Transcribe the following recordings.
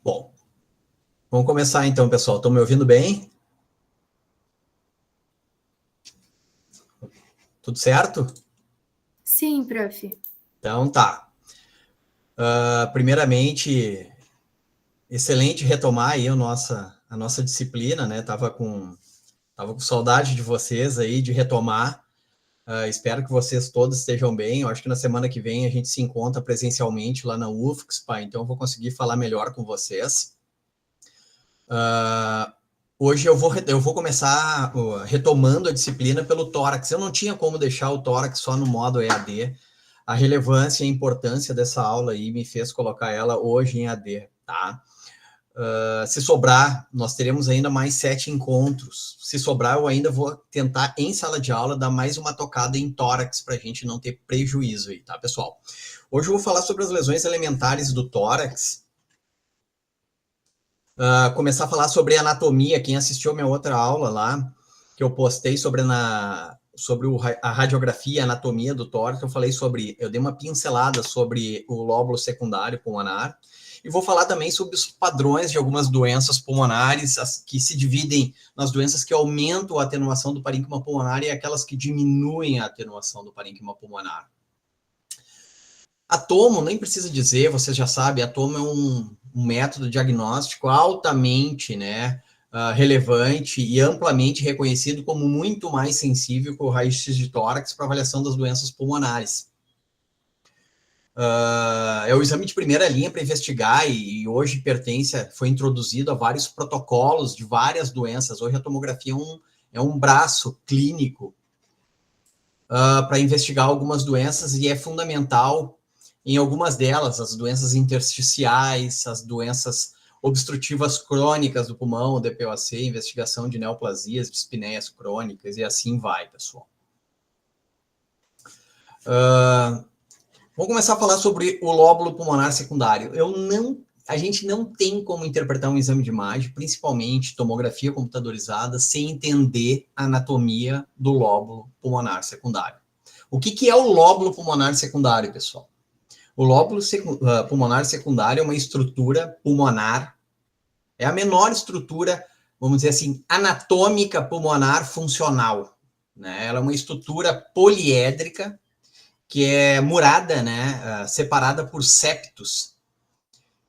Bom, vamos começar então, pessoal. Estão me ouvindo bem? Tudo certo? Sim, prof. Então tá. Primeiramente, excelente retomar aí a nossa disciplina, né? Tava com saudade de vocês aí, de retomar. Espero que vocês todos estejam bem. Eu acho que na semana que vem a gente se encontra presencialmente lá na UFSPA, então eu vou conseguir falar melhor com vocês. Hoje eu vou começar retomando a disciplina pelo tórax. Eu não tinha como deixar o tórax só no modo EAD. A relevância e a importância dessa aula aí me fez colocar ela hoje em AD, tá? Se sobrar, nós teremos ainda mais 7 encontros. Se sobrar, eu ainda vou tentar, em sala de aula, dar mais uma tocada em tórax para a gente não ter prejuízo aí, tá, pessoal? Hoje eu vou falar sobre as lesões elementares do tórax. Começar a falar sobre anatomia. Quem assistiu a minha outra aula lá, que eu postei sobre a radiografia, a anatomia do tórax, eu dei uma pincelada sobre o lóbulo secundário pulmonar, e vou falar também sobre os padrões de algumas doenças pulmonares, que se dividem nas doenças que aumentam a atenuação do parênquima pulmonar e aquelas que diminuem a atenuação do parênquima pulmonar. Atomo, nem precisa dizer, vocês já sabem, atomo é um método diagnóstico altamente, relevante e amplamente reconhecido como muito mais sensível que o raio-x de tórax para avaliação das doenças pulmonares. É o exame de primeira linha para investigar e hoje foi introduzido a vários protocolos de várias doenças. Hoje a tomografia é um braço clínico para investigar algumas doenças e é fundamental em algumas delas, as doenças intersticiais, as doenças obstrutivas crônicas do pulmão, o DPOC, investigação de neoplasias, de espinéias crônicas, e assim vai, pessoal. Vamos começar a falar sobre o lóbulo pulmonar secundário. A gente não tem como interpretar um exame de imagem, principalmente tomografia computadorizada, sem entender a anatomia do lóbulo pulmonar secundário. O que é o lóbulo pulmonar secundário, pessoal? O lóbulo pulmonar secundário é uma estrutura pulmonar, é a menor estrutura, vamos dizer assim, anatômica pulmonar funcional, né? Ela é uma estrutura poliédrica, que é murada, separada por septos.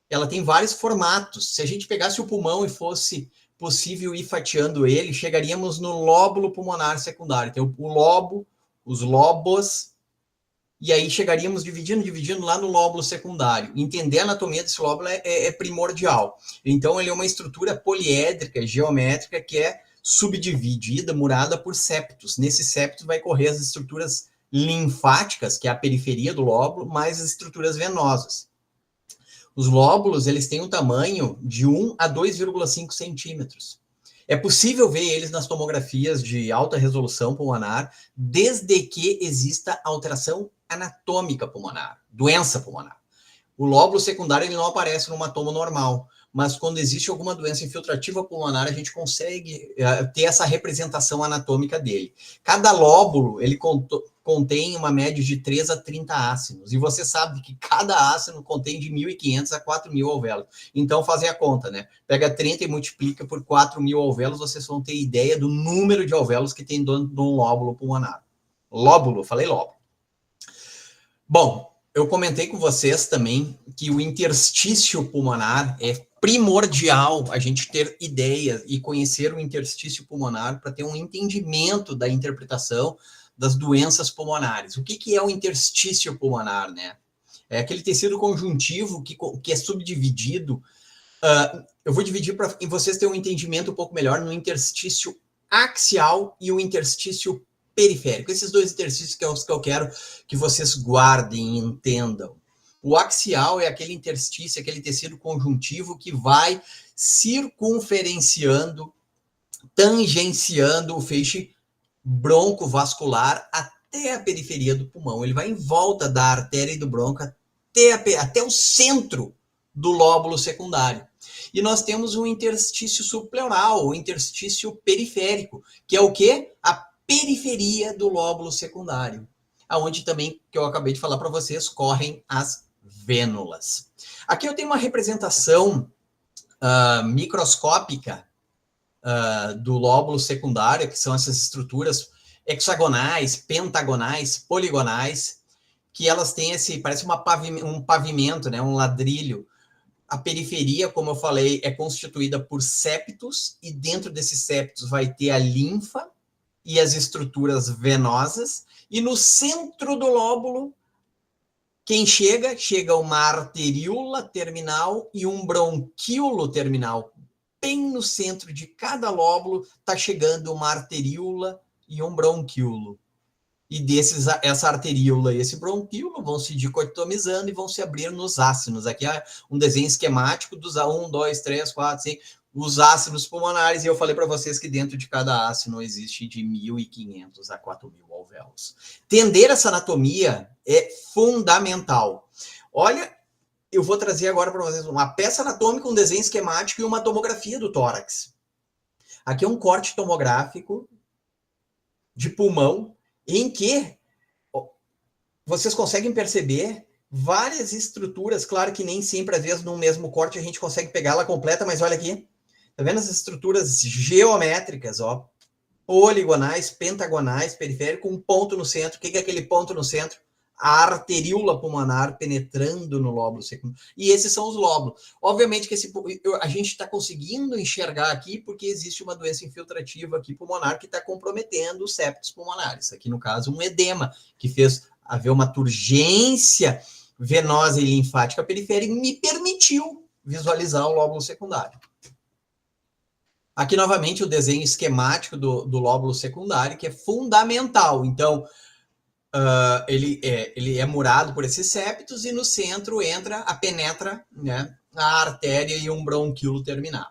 Ela tem vários formatos. Se a gente pegasse o pulmão e fosse possível ir fatiando ele, chegaríamos no lóbulo pulmonar secundário. Tem o lobo, os lobos, e aí chegaríamos dividindo lá no lóbulo secundário. Entender a anatomia desse lóbulo é primordial. Então, ele é uma estrutura poliédrica, geométrica, que é subdividida, murada por septos. Nesses septos vai correr as estruturas linfáticas, que é a periferia do lóbulo, mais as estruturas venosas. Os lóbulos, eles têm um tamanho de 1 a 2,5 centímetros. É possível ver eles nas tomografias de alta resolução pulmonar, desde que exista alteração anatômica pulmonar, doença pulmonar. O lóbulo secundário ele não aparece numa tomo normal, mas quando existe alguma doença infiltrativa pulmonar, a gente consegue ter essa representação anatômica dele. Cada lóbulo, ele contém uma média de 3 a 30 ácinos, e você sabe que cada ácino contém de 1.500 a 4.000 alvéolos. Então, fazem a conta, né? Pega 30 e multiplica por 4.000 alvéolos, vocês vão ter ideia do número de alvéolos que tem dentro de um lóbulo pulmonar. Lóbulo, falei lóbulo. Bom, eu comentei com vocês também que o interstício pulmonar é primordial a gente ter ideia e conhecer o interstício pulmonar para ter um entendimento da interpretação das doenças pulmonares. O que é o interstício pulmonar, né? É aquele tecido conjuntivo que é subdividido. Eu vou dividir para vocês terem um entendimento um pouco melhor no interstício axial e o interstício periférico. Esses dois interstícios que eu quero que vocês guardem e entendam. O axial é aquele interstício, aquele tecido conjuntivo que vai circunferenciando, tangenciando o feixe broncovascular até a periferia do pulmão. Ele vai em volta da artéria e do bronco até o centro do lóbulo secundário. E nós temos um interstício subpleural, o interstício periférico, que é o quê? A periferia do lóbulo secundário, aonde também, que eu acabei de falar para vocês, correm as vênulas. Aqui eu tenho uma representação microscópica do lóbulo secundário, que são essas estruturas hexagonais, pentagonais, poligonais, que elas têm parece um pavimento, né, um ladrilho. A periferia, como eu falei, é constituída por septos, e dentro desses septos vai ter a linfa e as estruturas venosas, e no centro do lóbulo, quem chega uma arteríola terminal e um bronquíolo terminal. Bem no centro de cada lóbulo está chegando uma arteríola e um bronquíolo. E essa arteríola e esse bronquíolo vão se dicotomizando e vão se abrir nos ácinos. Aqui é um desenho esquemático dos 1, 2, 3, 4, 5, os ácinos pulmonares, e eu falei para vocês que dentro de cada ácino existe de 1.500 a 4.000 alvéolos. Entender essa anatomia é fundamental. Olha, eu vou trazer agora para vocês uma peça anatômica, um desenho esquemático e uma tomografia do tórax. Aqui é um corte tomográfico de pulmão, em que vocês conseguem perceber várias estruturas, claro que nem sempre, às vezes, no mesmo corte a gente consegue pegar ela completa, mas olha aqui, tá vendo as estruturas geométricas, ó, poligonais, pentagonais, periférico, um ponto no centro. O que é aquele ponto no centro? A arteríola pulmonar penetrando no lóbulo secundário. E esses são os lóbulos. Obviamente que a gente está conseguindo enxergar aqui porque existe uma doença infiltrativa aqui pulmonar que está comprometendo os septos pulmonares. Aqui, no caso, um edema que fez haver uma turgência venosa e linfática periférica e me permitiu visualizar o lóbulo secundário. Aqui, novamente, o desenho esquemático do lóbulo secundário, que é fundamental. Então, ele é murado por esses septos e no centro penetra, né, a artéria e um bronquíolo terminal.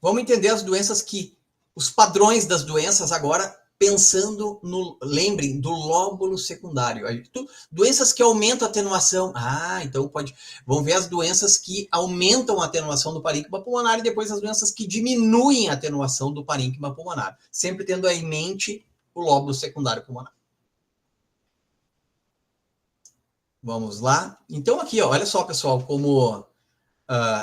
Vamos entender as doenças os padrões das doenças agora, pensando lembrem, do lóbulo secundário. Doenças que aumentam a atenuação. Então vamos ver as doenças que aumentam a atenuação do parênquima pulmonar e depois as doenças que diminuem a atenuação do parênquima pulmonar. Sempre tendo em mente o lóbulo secundário pulmonar. Vamos lá? Então aqui, ó, olha só, pessoal, como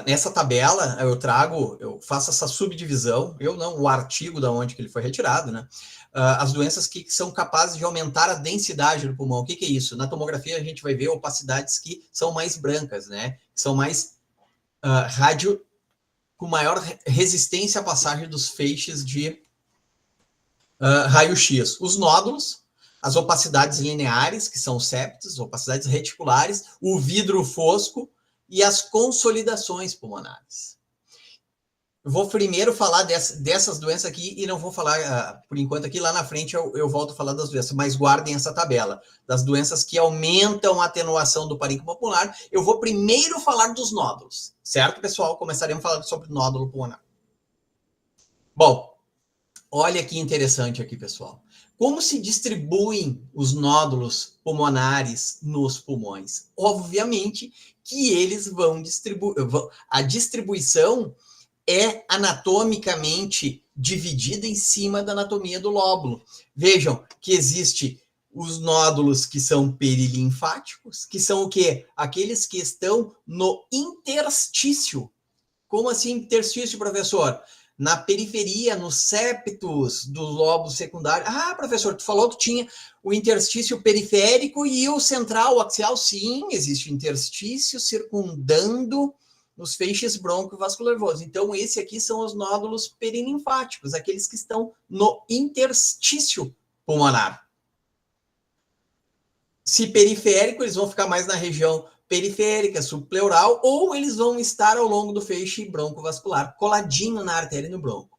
nessa tabela eu faço essa subdivisão, o artigo da onde que ele foi retirado, né? As doenças que são capazes de aumentar a densidade do pulmão. O que é isso? Na tomografia a gente vai ver opacidades que são mais brancas, né? São mais com maior resistência à passagem dos feixes de raio-x. Os nódulos, as opacidades lineares, que são os septos, opacidades reticulares, o vidro fosco e as consolidações pulmonares. Eu vou primeiro falar dessas doenças aqui e não vou falar, por enquanto, aqui. Lá na frente eu volto a falar das doenças, mas guardem essa tabela. Das doenças que aumentam a atenuação do parênquima pulmonar, eu vou primeiro falar dos nódulos. Certo, pessoal? Começaremos falando sobre o nódulo pulmonar. Bom, olha que interessante aqui, pessoal. Como se distribuem os nódulos pulmonares nos pulmões? Obviamente que eles vão distribuir. A distribuição é anatomicamente dividida em cima da anatomia do lóbulo. Vejam que existe os nódulos que são perilinfáticos, que são o quê? Aqueles que estão no interstício. Como assim interstício, professor? Na periferia, nos septos do lóbulo secundário. Professor, tu falou que tinha o interstício periférico e o central, o axial. Sim, existe o interstício circundando os feixes broncovascular-nervosos. Então, esse aqui são os nódulos perilinfáticos, aqueles que estão no interstício pulmonar. Se periférico, eles vão ficar mais na região periférica, subpleural, ou eles vão estar ao longo do feixe broncovascular, coladinho na artéria e no bronco.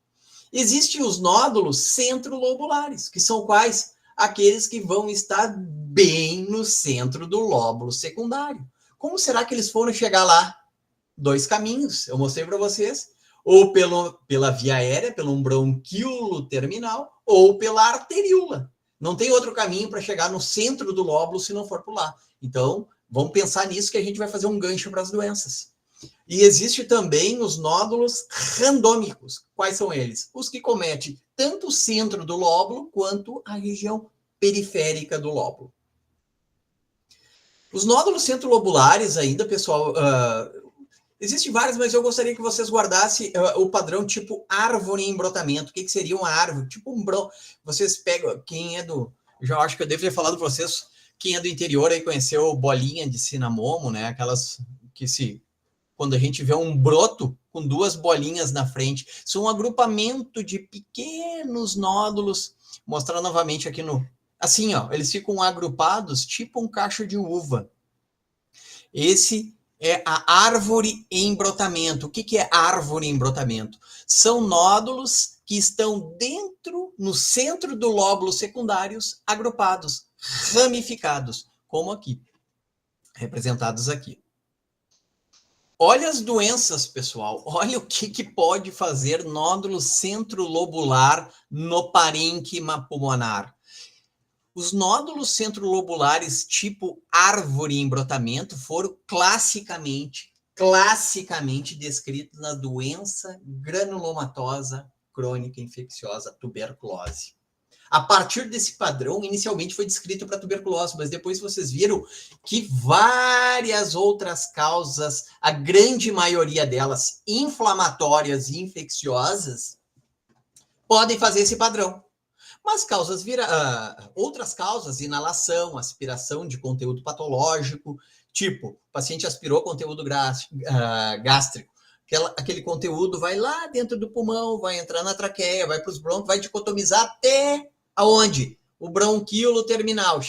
Existem os nódulos centrolobulares, que são quais? Aqueles que vão estar bem no centro do lóbulo secundário. Como será que eles foram chegar lá? 2 caminhos, eu mostrei para vocês, ou pela via aérea, pelo bronquíolo terminal, ou pela arteríola. Não tem outro caminho para chegar no centro do lóbulo se não for por lá. Então, vamos pensar nisso que a gente vai fazer um gancho para as doenças. E existe também os nódulos randômicos. Quais são eles? Os que cometem tanto o centro do lóbulo quanto a região periférica do lóbulo. Os nódulos centrolobulares ainda, pessoal, Existem vários, mas eu gostaria que vocês guardassem o padrão tipo árvore em brotamento. O que seria uma árvore? Tipo um brão. Vocês pegam, quem é do... Já acho que eu devo ter falado para vocês, quem é do interior aí conheceu bolinha de cinamomo, né? Aquelas que quando a gente vê um broto com duas bolinhas na frente, são um agrupamento de pequenos nódulos. Vou mostrar novamente aqui no... Assim, ó, eles ficam agrupados tipo um cacho de uva. Esse é a árvore em brotamento. O que é árvore em brotamento? São nódulos que estão no centro do lóbulo secundários, agrupados, ramificados, como aqui, representados aqui. Olha as doenças, pessoal. Olha o que pode fazer nódulo centrolobular no parênquima pulmonar. Os nódulos centrolobulares tipo árvore em brotamento foram classicamente descritos na doença granulomatosa crônica infecciosa, tuberculose. A partir desse padrão, inicialmente foi descrito para tuberculose, mas depois vocês viram que várias outras causas, a grande maioria delas inflamatórias e infecciosas, podem fazer esse padrão. Mas outras causas, inalação, aspiração de conteúdo patológico, tipo, o paciente aspirou conteúdo gástrico, aquele conteúdo vai lá dentro do pulmão, vai entrar na traqueia, vai para os brônquios, vai dicotomizar até aonde? O bronquíolo terminal.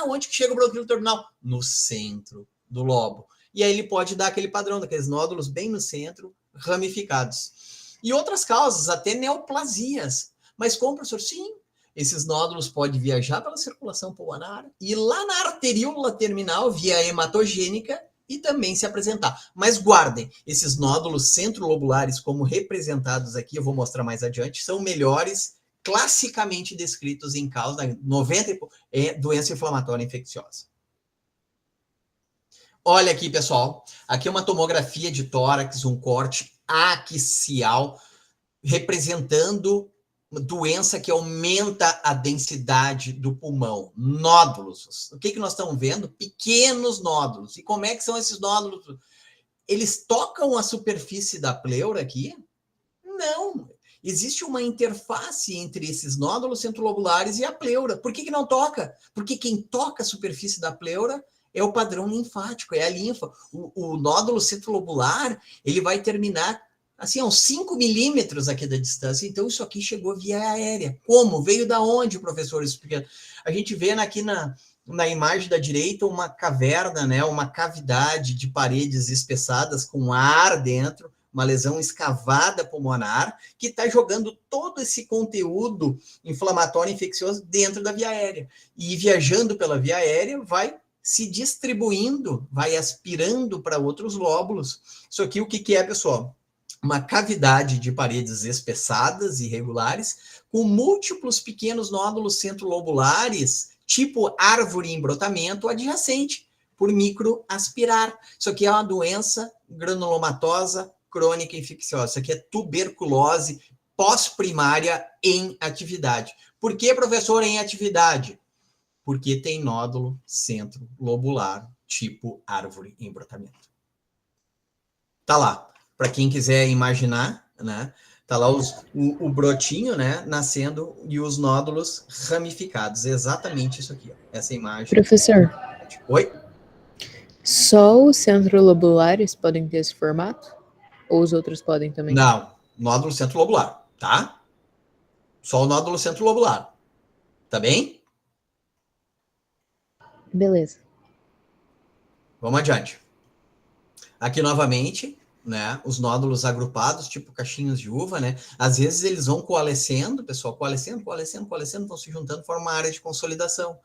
Onde que chega o bronquíolo terminal? No centro do lobo. E aí ele pode dar aquele padrão daqueles nódulos bem no centro, ramificados. E outras causas, até neoplasias. Mas como, professor? Sim. Esses nódulos podem viajar pela circulação pulmonar e lá na arteríola terminal, via hematogênica, e também se apresentar. Mas guardem, esses nódulos centrolobulares, como representados aqui, eu vou mostrar mais adiante, são melhores classicamente descritos em causa 90% doença inflamatória infecciosa. Olha aqui, pessoal. Aqui é uma tomografia de tórax, um corte axial, representando doença que aumenta a densidade do pulmão, nódulos. O que nós estamos vendo? Pequenos nódulos. E como é que são esses nódulos? Eles tocam a superfície da pleura aqui? Não. Existe uma interface entre esses nódulos centrolobulares e a pleura. Por que não toca? Porque quem toca a superfície da pleura é o padrão linfático, é a linfa. O nódulo centrolobular, ele vai terminar assim, a uns 5 milímetros aqui da distância. Então, isso aqui chegou via aérea. Como? Veio da onde, professor? A gente vê aqui na imagem da direita uma caverna, né? Uma cavidade de paredes espessadas com ar dentro, uma lesão escavada pulmonar, que está jogando todo esse conteúdo inflamatório infeccioso dentro da via aérea. E viajando pela via aérea, vai se distribuindo, vai aspirando para outros lóbulos. Isso aqui, o que é, pessoal? Uma cavidade de paredes espessadas, irregulares, com múltiplos pequenos nódulos centrolobulares, tipo árvore em brotamento adjacente, por microaspirar. Isso aqui é uma doença granulomatosa crônica infecciosa. Isso aqui é tuberculose pós-primária em atividade. Por que, professor, em atividade? Porque tem nódulo centrolobular, tipo árvore em brotamento. Tá lá. Para quem quiser imaginar, né? Tá lá o brotinho, né? Nascendo e os nódulos ramificados. Exatamente isso aqui, ó. Essa imagem. Professor. Oi? Só os centrolobulares podem ter esse formato? Ou os outros podem também? Não, nódulo centrolobular, tá? Só o nódulo centrolobular. Tá bem? Beleza. Vamos adiante. Aqui novamente, né? Os nódulos agrupados, tipo cachinhos de uva, né? Às vezes eles vão coalescendo, pessoal, coalescendo, vão se juntando, formam uma área de consolidação.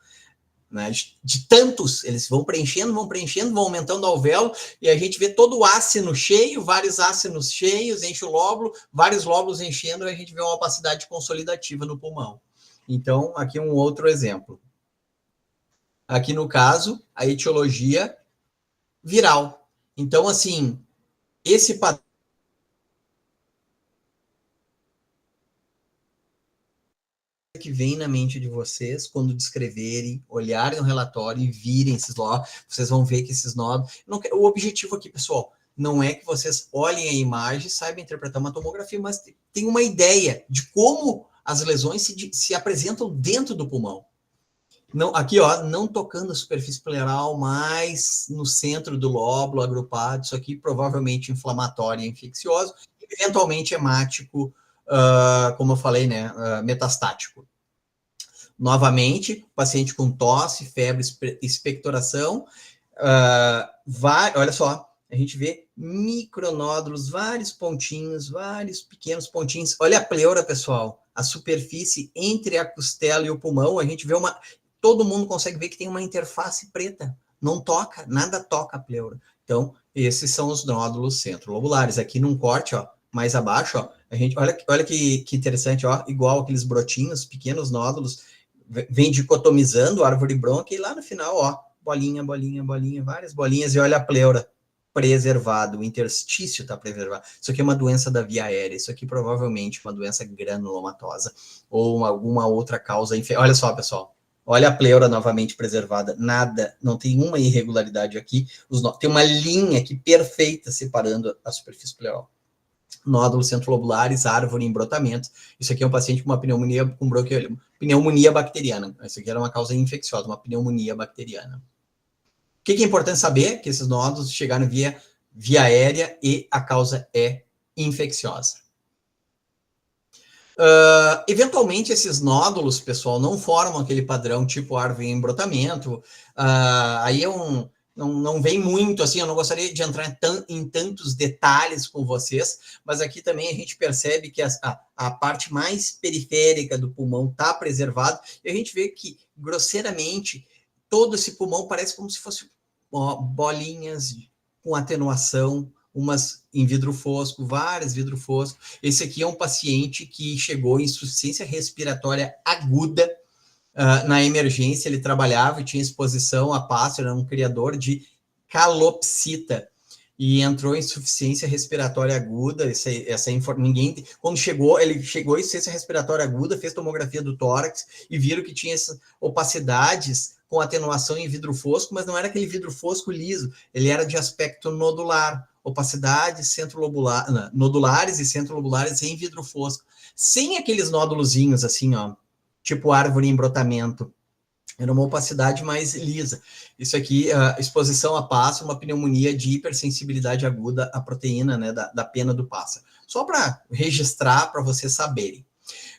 Né? De tantos, eles vão preenchendo, vão aumentando o alvéolo, e a gente vê todo o ácino cheio, vários ácinos cheios, enche o lóbulo, vários lóbulos enchendo, e a gente vê uma opacidade consolidativa no pulmão. Então, aqui um outro exemplo. Aqui no caso, a etiologia viral. Então, assim, esse padrão que vem na mente de vocês quando descreverem, olharem o relatório e virem esses nódulos, vocês vão ver que esses nódulos... O objetivo aqui, pessoal, não é que vocês olhem a imagem e saibam interpretar uma tomografia, mas tem uma ideia de como as lesões se apresentam dentro do pulmão. Não, aqui, ó, não tocando a superfície pleural, mas no centro do lóbulo agrupado, isso aqui provavelmente inflamatório e infeccioso, eventualmente hemático, como eu falei, né, metastático. Novamente, paciente com tosse, febre, expectoração, olha só, a gente vê micronódulos, vários pontinhos, vários pequenos pontinhos. Olha a pleura, pessoal, a superfície entre a costela e o pulmão, a gente vê todo mundo consegue ver que tem uma interface preta, não toca, nada toca a pleura. Então, esses são os nódulos centrolobulares. Aqui num corte, ó, mais abaixo, ó, a gente, olha que interessante, ó, igual aqueles brotinhos, pequenos nódulos, vem dicotomizando a árvore brônquia, e lá no final, ó, bolinha, bolinha, bolinha, várias bolinhas, e olha a pleura preservado, o interstício está preservado. Isso aqui é uma doença da via aérea, isso aqui provavelmente uma doença granulomatosa, ou alguma outra causa. Olha só, pessoal, olha a pleura novamente preservada, nada, não tem uma irregularidade aqui, tem uma linha aqui perfeita separando a superfície pleural. Nódulos centrolobulares, árvore em brotamento. Isso aqui é um paciente com uma pneumonia com bronquiolite, pneumonia bacteriana. Isso aqui era uma causa infecciosa, uma pneumonia bacteriana. O que é importante saber? Que esses nódulos chegaram via aérea e a causa é infecciosa. Eventualmente, esses nódulos, pessoal, não formam aquele padrão tipo árvore em brotamento. Aí não vem muito, assim, eu não gostaria de entrar em tantos detalhes com vocês, mas aqui também a gente percebe que a parte mais periférica do pulmão está preservada, e a gente vê que, grosseiramente, todo esse pulmão parece como se fosse bolinhas com atenuação, umas em vidro fosco, várias vidro fosco. Esse aqui é um paciente que chegou em insuficiência respiratória aguda, na emergência. Ele trabalhava e tinha exposição a pássaro, era um criador de calopsita, e entrou em insuficiência respiratória aguda. Quando ele chegou em insuficiência respiratória aguda, fez tomografia do tórax e viram que tinha essas opacidades com atenuação em vidro fosco, mas não era aquele vidro fosco liso, ele era de aspecto nodular, opacidades nodulares e centrolobulares em vidro fosco, sem aqueles nódulozinhos assim, ó, tipo árvore em brotamento. Era uma opacidade mais lisa. Isso aqui, exposição a pássaro, uma pneumonia de hipersensibilidade aguda à proteína, né, da pena do pássaro. Só para registrar, para vocês saberem.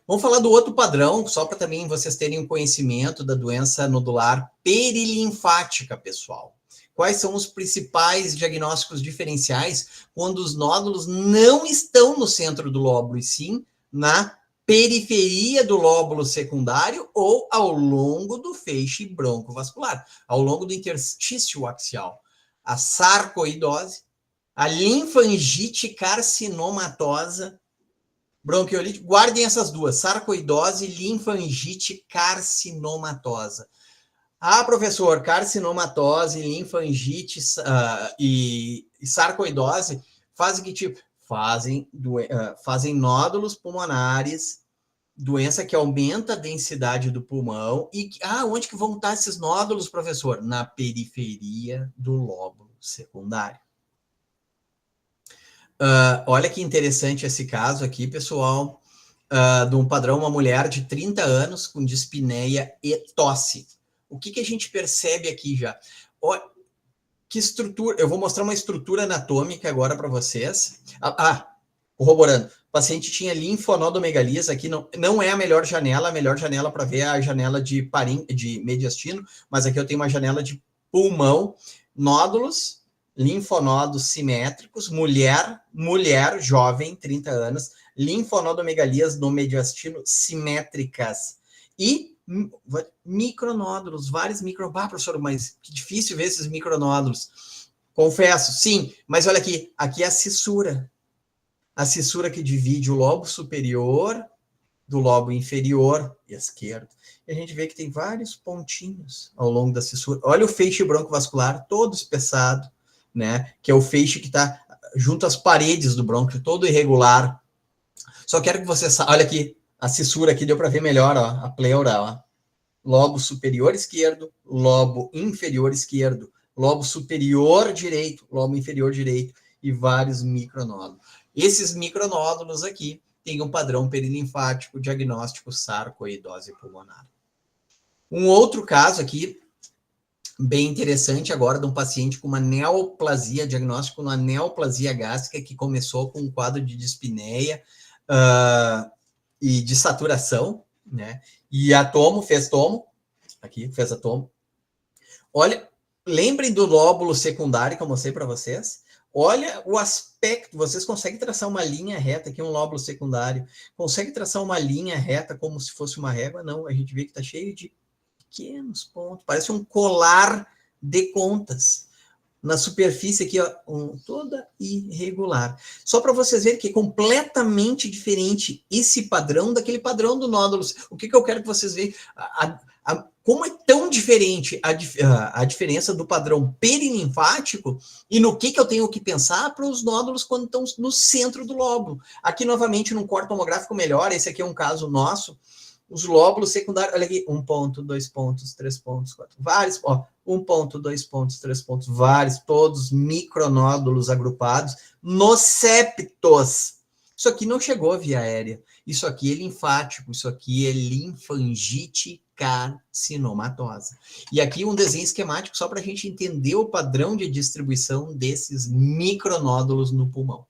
Vamos falar do outro padrão, só para também vocês terem um conhecimento da doença nodular perilinfática, pessoal. Quais são os principais diagnósticos diferenciais quando os nódulos não estão no centro do lóbulo, e sim na periferia do lóbulo secundário ou ao longo do feixe broncovascular, ao longo do interstício axial? A sarcoidose, a linfangite carcinomatosa, bronquiolite, guardem essas duas, sarcoidose e linfangite carcinomatosa. Professor, carcinomatose, linfangite e sarcoidose fazem que tipo? Fazem nódulos pulmonares, doença que aumenta a densidade do pulmão. E onde que vão estar esses nódulos, professor? Na periferia do lóbulo secundário. Olha que interessante esse caso aqui, pessoal, de um padrão, uma mulher de 30 anos com dispneia e tosse. O que a gente percebe aqui já? Que estrutura, eu vou mostrar uma estrutura anatômica agora para vocês. Corroborando, o paciente tinha linfonodomegalias, aqui não é a melhor janela para ver é a janela de mediastino, mas aqui eu tenho uma janela de pulmão, nódulos, linfonodos simétricos, mulher jovem, 30 anos, linfonodomegalias no mediastino simétricas, e micronódulos, vários professor, mas que difícil ver esses micronódulos. Confesso, sim, mas olha aqui é a cissura que divide o lobo superior do lobo inferior esquerdo. E a gente vê que tem vários pontinhos ao longo da cissura. Olha o feixe broncovascular todo espessado, né? Que é o feixe que está junto às paredes do brônquio, todo irregular. Só quero que você olha aqui, a cissura aqui deu para ver melhor, ó, a pleura, ó. Lobo superior esquerdo, lobo inferior esquerdo, lobo superior direito, lobo inferior direito. e vários micronódulos. Esses micronódulos aqui têm um padrão perilinfático, diagnóstico sarcoidose pulmonar. Um outro caso aqui, bem interessante agora, de um paciente com uma neoplasia, diagnóstico uma neoplasia gástrica que começou com um quadro de dispneia e de saturação, né? E fez tomo, aqui, fez a tomo. Olha, lembrem do lóbulo secundário que eu mostrei para vocês? Olha o aspecto, vocês conseguem traçar uma linha reta aqui, um lóbulo secundário, consegue traçar uma linha reta como se fosse uma régua? Não, a gente vê que está cheio de pequenos pontos, parece um colar de contas. Na superfície aqui, ó, toda irregular. Só para vocês verem que é completamente diferente esse padrão daquele padrão do nódulo. O que eu quero que vocês vejam? Como é tão diferente a diferença do padrão perilinfático e no que eu tenho que pensar para os nódulos quando estão no centro do lóbulo. Aqui, novamente, num corte tomográfico melhor, esse aqui é um caso nosso, os lóbulos secundários, olha aqui, 1 ponto, 2 pontos, 3 pontos, 4, vários, ó, 1 ponto, 2 pontos, 3 pontos, vários, todos micronódulos agrupados nos septos. Isso aqui não chegou via aérea, isso aqui é linfático, isso aqui é linfangite carcinomatosa. E aqui um desenho esquemático só para a gente entender o padrão de distribuição desses micronódulos no pulmão.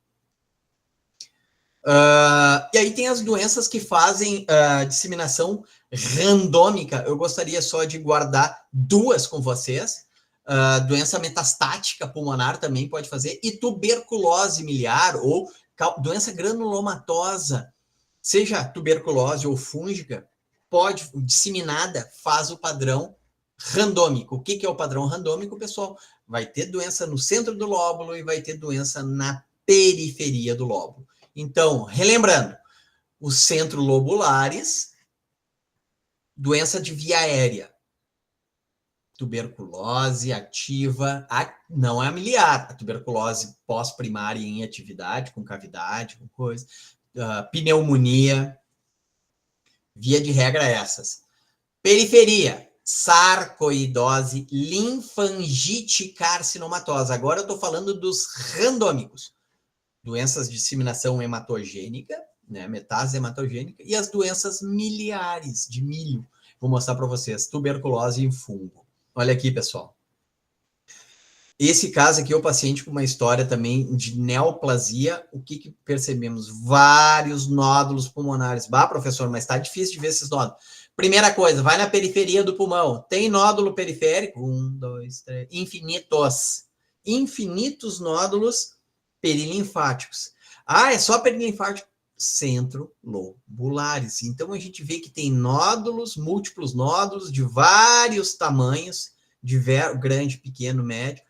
E aí tem as doenças que fazem disseminação randômica. Eu gostaria só de guardar duas com vocês. Doença metastática pulmonar também pode fazer, e tuberculose miliar ou doença granulomatosa, seja tuberculose ou fúngica, disseminada, faz o padrão randômico. O que é o padrão randômico, pessoal? Vai ter doença no centro do lóbulo e vai ter doença na periferia do lóbulo. Então, relembrando, os centrolobulares, doença de via aérea, tuberculose ativa, não é a miliar, a tuberculose pós-primária em atividade, com cavidade, com coisa, pneumonia, via de regra essas. Periferia, sarcoidose, linfangite carcinomatosa. Agora eu estou falando dos randômicos. Doenças de disseminação hematogênica, né, metástase hematogênica, e as doenças miliares de milho. Vou mostrar para vocês, tuberculose e fungo. Olha aqui, pessoal. Esse caso aqui é o paciente com uma história também de neoplasia. O que percebemos? Vários nódulos pulmonares. Bah, professor, mas está difícil de ver esses nódulos. Primeira coisa, vai na periferia do pulmão. Tem nódulo periférico? 1, 2, 3, infinitos. Infinitos nódulos perilinfáticos. É só perilinfático? Centrolobulares. Então, a gente vê que tem nódulos, múltiplos nódulos de vários tamanhos, grande, pequeno, médio,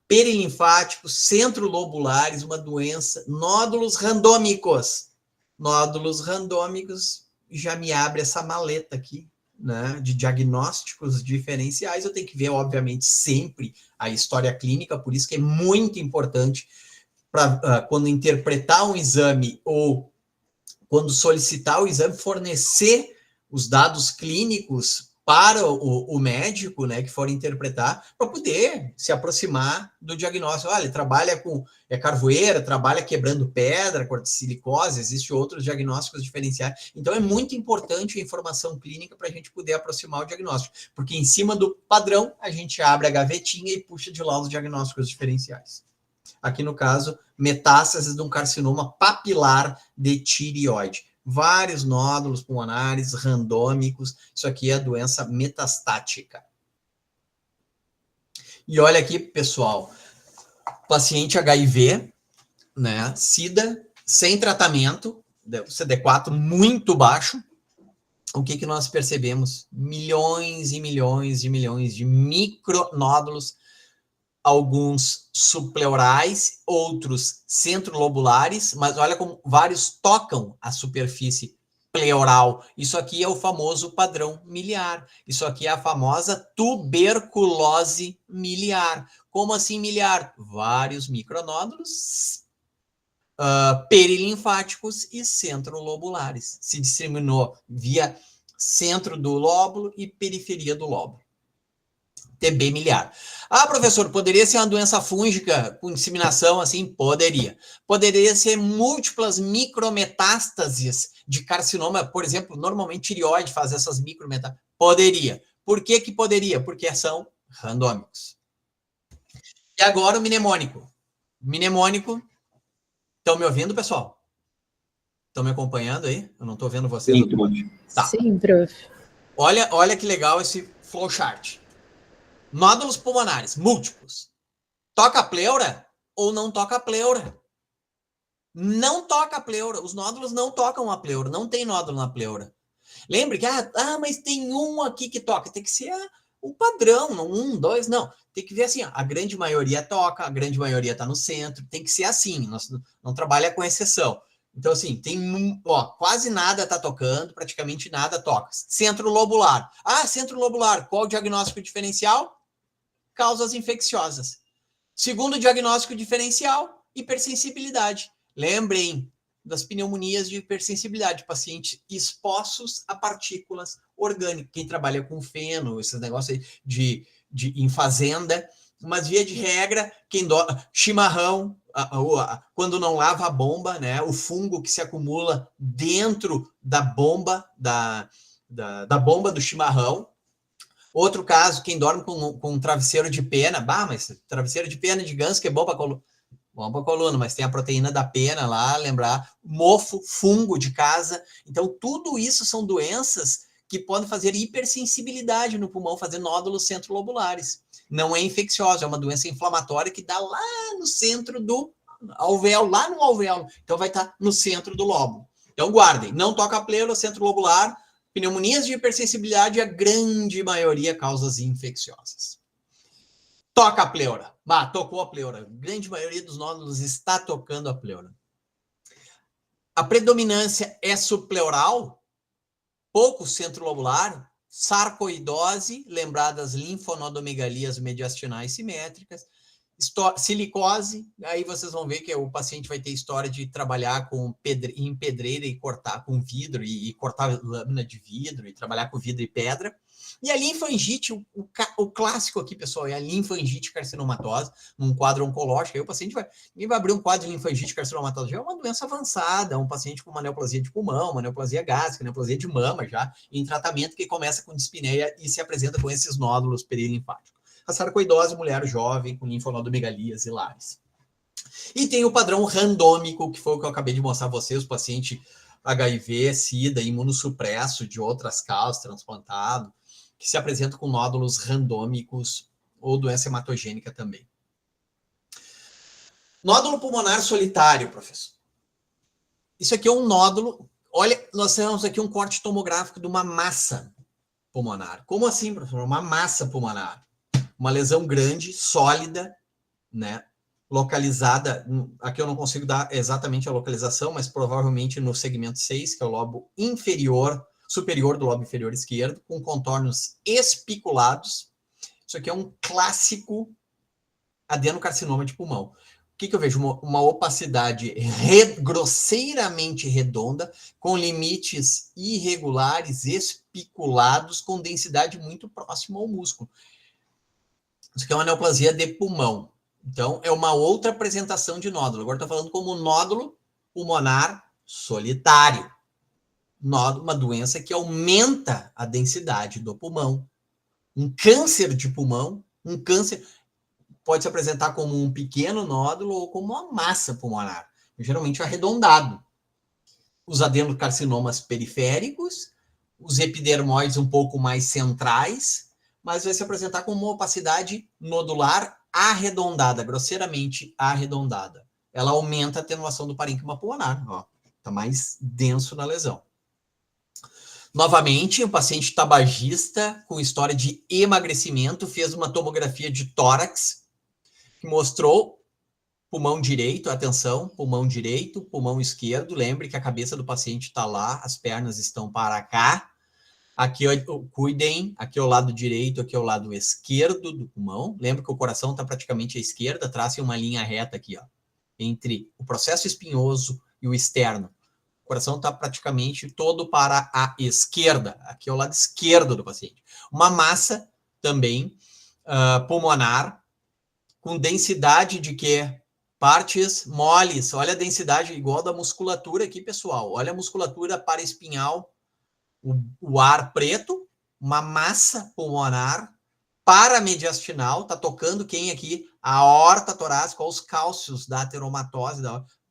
perilinfáticos, centrolobulares, uma doença, nódulos randômicos. Nódulos randômicos já me abre essa maleta aqui, né, de diagnósticos diferenciais. Eu tenho que ver, obviamente, sempre a história clínica, por isso que é muito importante para quando interpretar um exame ou quando solicitar o exame, fornecer os dados clínicos para o médico, né, que for interpretar, para poder se aproximar do diagnóstico. Olha, ele trabalha com carvoeira, trabalha quebrando pedra, corticilicose, existem outros diagnósticos diferenciais. Então, é muito importante a informação clínica para a gente poder aproximar o diagnóstico, porque em cima do padrão, a gente abre a gavetinha e puxa de lá os diagnósticos diferenciais. Aqui no caso, metástases de um carcinoma papilar de tireoide. Vários nódulos pulmonares randômicos. Isso aqui é a doença metastática. E olha aqui, pessoal, paciente HIV, né, SIDA, sem tratamento, CD4 muito baixo. O que nós percebemos? Milhões e milhões de micronódulos, alguns subpleurais, outros centrolobulares, mas olha como vários tocam a superfície pleural. Isso aqui é o famoso padrão miliar. Isso aqui é a famosa tuberculose miliar. Como assim miliar? Vários micronódulos perilinfáticos e centrolobulares. Se disseminou via centro do lóbulo e periferia do lóbulo. TB miliar. Ah, professor, poderia ser uma doença fúngica com disseminação assim? Poderia. Poderia ser múltiplas micrometástases de carcinoma, por exemplo, normalmente tireoide faz essas micrometástases. Poderia. Por que que poderia? Porque são randômicos. E agora o mnemônico. Mnemônico. Estão me ouvindo, pessoal? Estão me acompanhando aí? Eu não estou vendo vocês. Sim, prof. Tá. Sim, prof. Olha que legal esse flowchart. Nódulos pulmonares múltiplos. Toca a pleura ou não toca a pleura? Não toca a pleura. Os nódulos não tocam a pleura. Não tem nódulo na pleura. Lembre que, mas tem um aqui que toca. Tem que ser o padrão, não 1, 2, não. Tem que ver assim, a grande maioria toca, a grande maioria está no centro. Tem que ser assim, não trabalha com exceção. Então, assim, tem quase nada está tocando, praticamente nada toca. Centro lobular. Centro lobular, qual o diagnóstico diferencial? Causas infecciosas. Segundo diagnóstico diferencial, hipersensibilidade. Lembrem das pneumonias de hipersensibilidade, pacientes expostos a partículas orgânicas. Quem trabalha com feno, esses negócios aí em fazenda, mas via de regra, chimarrão, quando não lava a bomba, né? O fungo que se acumula dentro da bomba, da bomba do chimarrão. Outro caso, quem dorme com um travesseiro de pena, mas travesseiro de pena de ganso que é bom para coluna. Bom para coluna, mas tem a proteína da pena lá, lembrar, mofo, fungo de casa. Então, tudo isso são doenças que podem fazer hipersensibilidade no pulmão, fazer nódulos centrolobulares. Não é infecciosa, é uma doença inflamatória que dá lá no centro do alvéolo, lá no alvéolo. Então, vai estar no centro do lóbulo. Então, guardem, não toca a pleura, centro lobular, pneumonias de hipersensibilidade, a grande maioria causas infecciosas. Toca a pleura. Tocou a pleura. A grande maioria dos nódulos está tocando a pleura. A predominância é subpleural, pouco centrolobular, sarcoidose, lembrar das linfonodomegalias mediastinais simétricas, silicose, aí vocês vão ver que o paciente vai ter história de trabalhar em pedreira e cortar com vidro, e cortar lâmina de vidro, e trabalhar com vidro e pedra. E a linfangite, o clássico aqui, pessoal, é a linfangite carcinomatosa, num quadro oncológico. Aí o paciente ninguém vai abrir um quadro de linfangite carcinomatosa, já é uma doença avançada, um paciente com uma neoplasia de pulmão, uma neoplasia gástrica, neoplasia de mama já, em tratamento que começa com dispneia e se apresenta com esses nódulos perilinfáticos. A sarcoidose, mulher jovem, com linfonodomegalias hilares. E tem o padrão randômico, que foi o que eu acabei de mostrar a vocês, o paciente HIV, SIDA, imunossupresso de outras causas, transplantado, que se apresenta com nódulos randômicos ou doença hematogênica também. Nódulo pulmonar solitário, professor. Isso aqui é um nódulo. Olha, nós temos aqui um corte tomográfico de uma massa pulmonar. Como assim, professor? Uma massa pulmonar. Uma lesão grande, sólida, né? Localizada, aqui eu não consigo dar exatamente a localização, mas provavelmente no segmento 6, que é o lobo inferior, superior do lobo inferior esquerdo, com contornos espiculados. Isso aqui é um clássico adenocarcinoma de pulmão. O que eu vejo? Uma opacidade grosseiramente redonda, com limites irregulares, espiculados, com densidade muito próxima ao músculo. Isso aqui é uma neoplasia de pulmão. Então, é uma outra apresentação de nódulo. Agora estou falando como nódulo pulmonar solitário. Uma doença que aumenta a densidade do pulmão. Um câncer de pulmão, um câncer pode se apresentar como um pequeno nódulo ou como uma massa pulmonar, geralmente arredondado. Os adenocarcinomas periféricos, os epidermoides um pouco mais centrais, mas vai se apresentar como uma opacidade nodular arredondada, grosseiramente arredondada. Ela aumenta a atenuação do parênquima pulmonar, está mais denso na lesão. Novamente, um paciente tabagista com história de emagrecimento fez uma tomografia de tórax que mostrou pulmão direito, atenção, pulmão direito, pulmão esquerdo. Lembre que a cabeça do paciente está lá, as pernas estão para cá. Aqui, cuidem, aqui é o lado direito, aqui é o lado esquerdo do pulmão. Lembra que o coração está praticamente à esquerda, tracem uma linha reta aqui, entre o processo espinhoso e o externo. O coração está praticamente todo para a esquerda, aqui é o lado esquerdo do paciente. Uma massa também pulmonar, com densidade de quê? Partes moles. Olha a densidade igual da musculatura aqui, pessoal. Olha a musculatura paraespinhal, o ar preto, uma massa pulmonar paramediastinal, tá tocando quem aqui? A aorta torácica, os cálcios da ateromatose,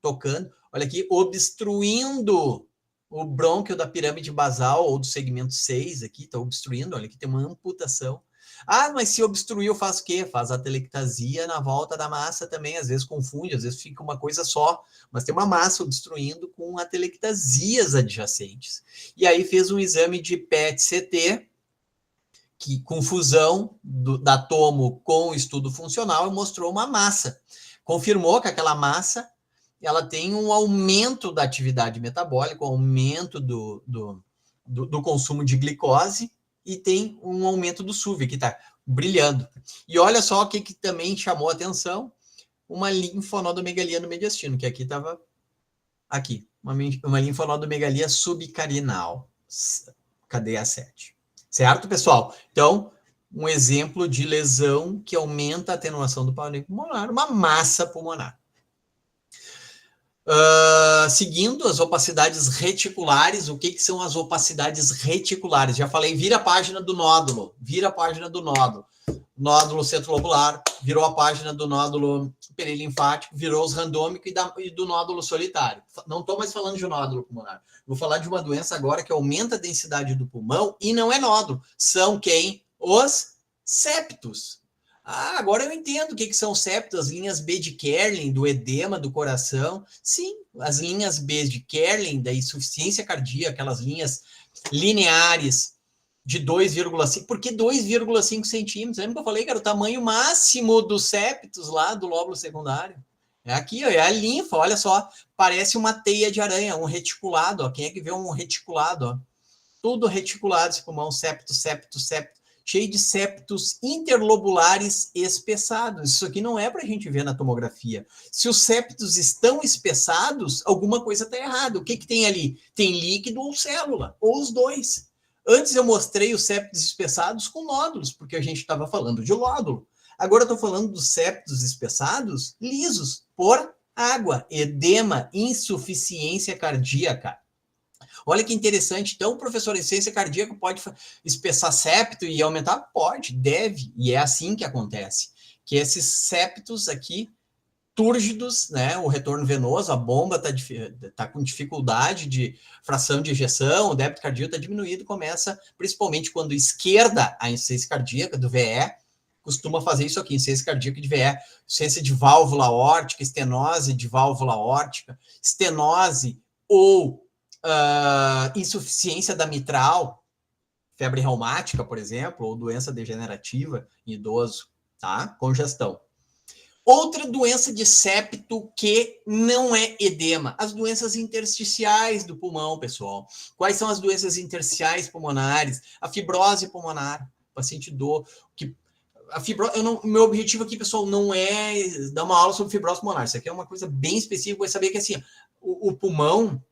tocando. Olha aqui, obstruindo o brônquio da pirâmide basal ou do segmento 6 aqui, tá obstruindo, olha aqui tem uma amputação. Ah, mas se obstruiu faz o quê? Faz atelectasia na volta da massa também, às vezes confunde, às vezes fica uma coisa só, mas tem uma massa obstruindo com atelectasias adjacentes. E aí fez um exame de PET-CT, que com fusão da tomo com o estudo funcional e mostrou uma massa. Confirmou que aquela massa ela tem um aumento da atividade metabólica, um aumento do consumo de glicose e tem um aumento do SUV, que está brilhando. E olha só o que também chamou a atenção, uma linfonodomegalia no mediastino, que aqui estava aqui, uma linfonodomegalia subcarinal, cadeia 7. Certo, pessoal? Então, um exemplo de lesão que aumenta a atenuação do pânico pulmonar, uma massa pulmonar. Seguindo as opacidades reticulares, o que são as opacidades reticulares? Já falei, vira a página do nódulo, nódulo centrolobular, virou a página do nódulo perilinfático, virou os randômicos e do nódulo solitário. Não estou mais falando de nódulo pulmonar. Vou falar de uma doença agora que aumenta a densidade do pulmão e não é nódulo. São quem? Os septos. Ah, agora eu entendo o que são septos, as linhas B de Kerlin, do edema do coração. Sim, as linhas B de Kerlin, da insuficiência cardíaca, aquelas linhas lineares de 2,5, por que 2,5 centímetros? Lembra que eu falei que era o tamanho máximo dos septos lá do lóbulo secundário? É aqui, ó, é a linfa, olha só, parece uma teia de aranha, um reticulado, ó. Quem é que vê um reticulado, ó? Tudo reticulado, esse pulmão, septo, cheio de septos interlobulares espessados. Isso aqui não é para a gente ver na tomografia. Se os septos estão espessados, alguma coisa está errada. O que tem ali? Tem líquido ou célula, ou os dois. Antes eu mostrei os septos espessados com nódulos, porque a gente estava falando de nódulo. Agora eu estou falando dos septos espessados lisos, por água, edema, insuficiência cardíaca. Olha que interessante. Então, professor, a insuficiência cardíaca pode espessar septo e aumentar? Pode, deve, e é assim que acontece. Que esses septos aqui, túrgidos, né, o retorno venoso, a bomba tá com dificuldade de fração de ejeção, o débito cardíaco está diminuído, começa, principalmente quando esquerda, a insuficiência cardíaca do VE, costuma fazer isso aqui, insuficiência cardíaca de VE, insuficiência de válvula aórtica, estenose de válvula aórtica, estenose ou insuficiência da mitral, febre reumática, por exemplo, ou doença degenerativa em idoso, tá? Congestão. Outra doença de septo que não é edema, as doenças intersticiais do pulmão, pessoal. Quais são as doenças intersticiais pulmonares? A fibrose pulmonar, paciente meu objetivo aqui, pessoal, não é dar uma aula sobre fibrose pulmonar. Isso aqui é uma coisa bem específica, vai saber que assim, o pulmão,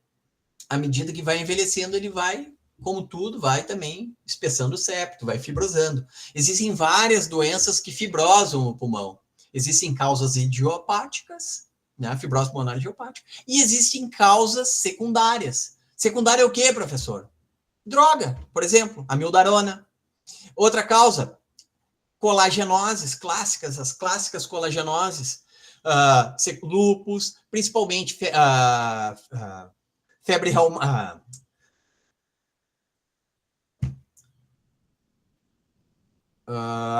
à medida que vai envelhecendo, ele vai, como tudo, vai também espessando o septo, vai fibrosando. Existem várias doenças que fibrosam o pulmão. Existem causas idiopáticas, né? Fibrose pulmonar idiopática, e existem causas secundárias. Secundária é o quê, professor? Droga, por exemplo, amiodarona. Outra causa, colagenoses clássicas, as clássicas colagenoses, lúpus, principalmente febre reumática,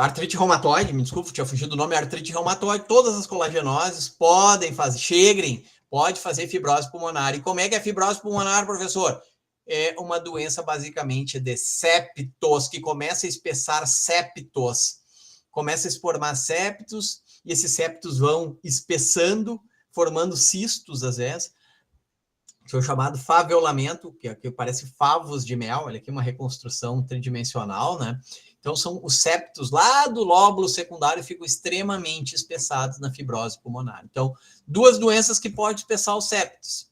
artrite reumatoide, me desculpe, tinha fugido do nome, artrite reumatoide, todas as colagenoses podem fazer, pode fazer fibrose pulmonar. E como é que é fibrose pulmonar, professor? É uma doença basicamente de septos, que começa a espessar septos, começa a formar septos, e esses septos vão espessando, formando cistos, às vezes, que é o chamado faveolamento, que parece favos de mel, olha aqui uma reconstrução tridimensional, né? Então, são os septos lá do lóbulo secundário ficam extremamente espessados na fibrose pulmonar. Então, duas doenças que podem espessar os septos.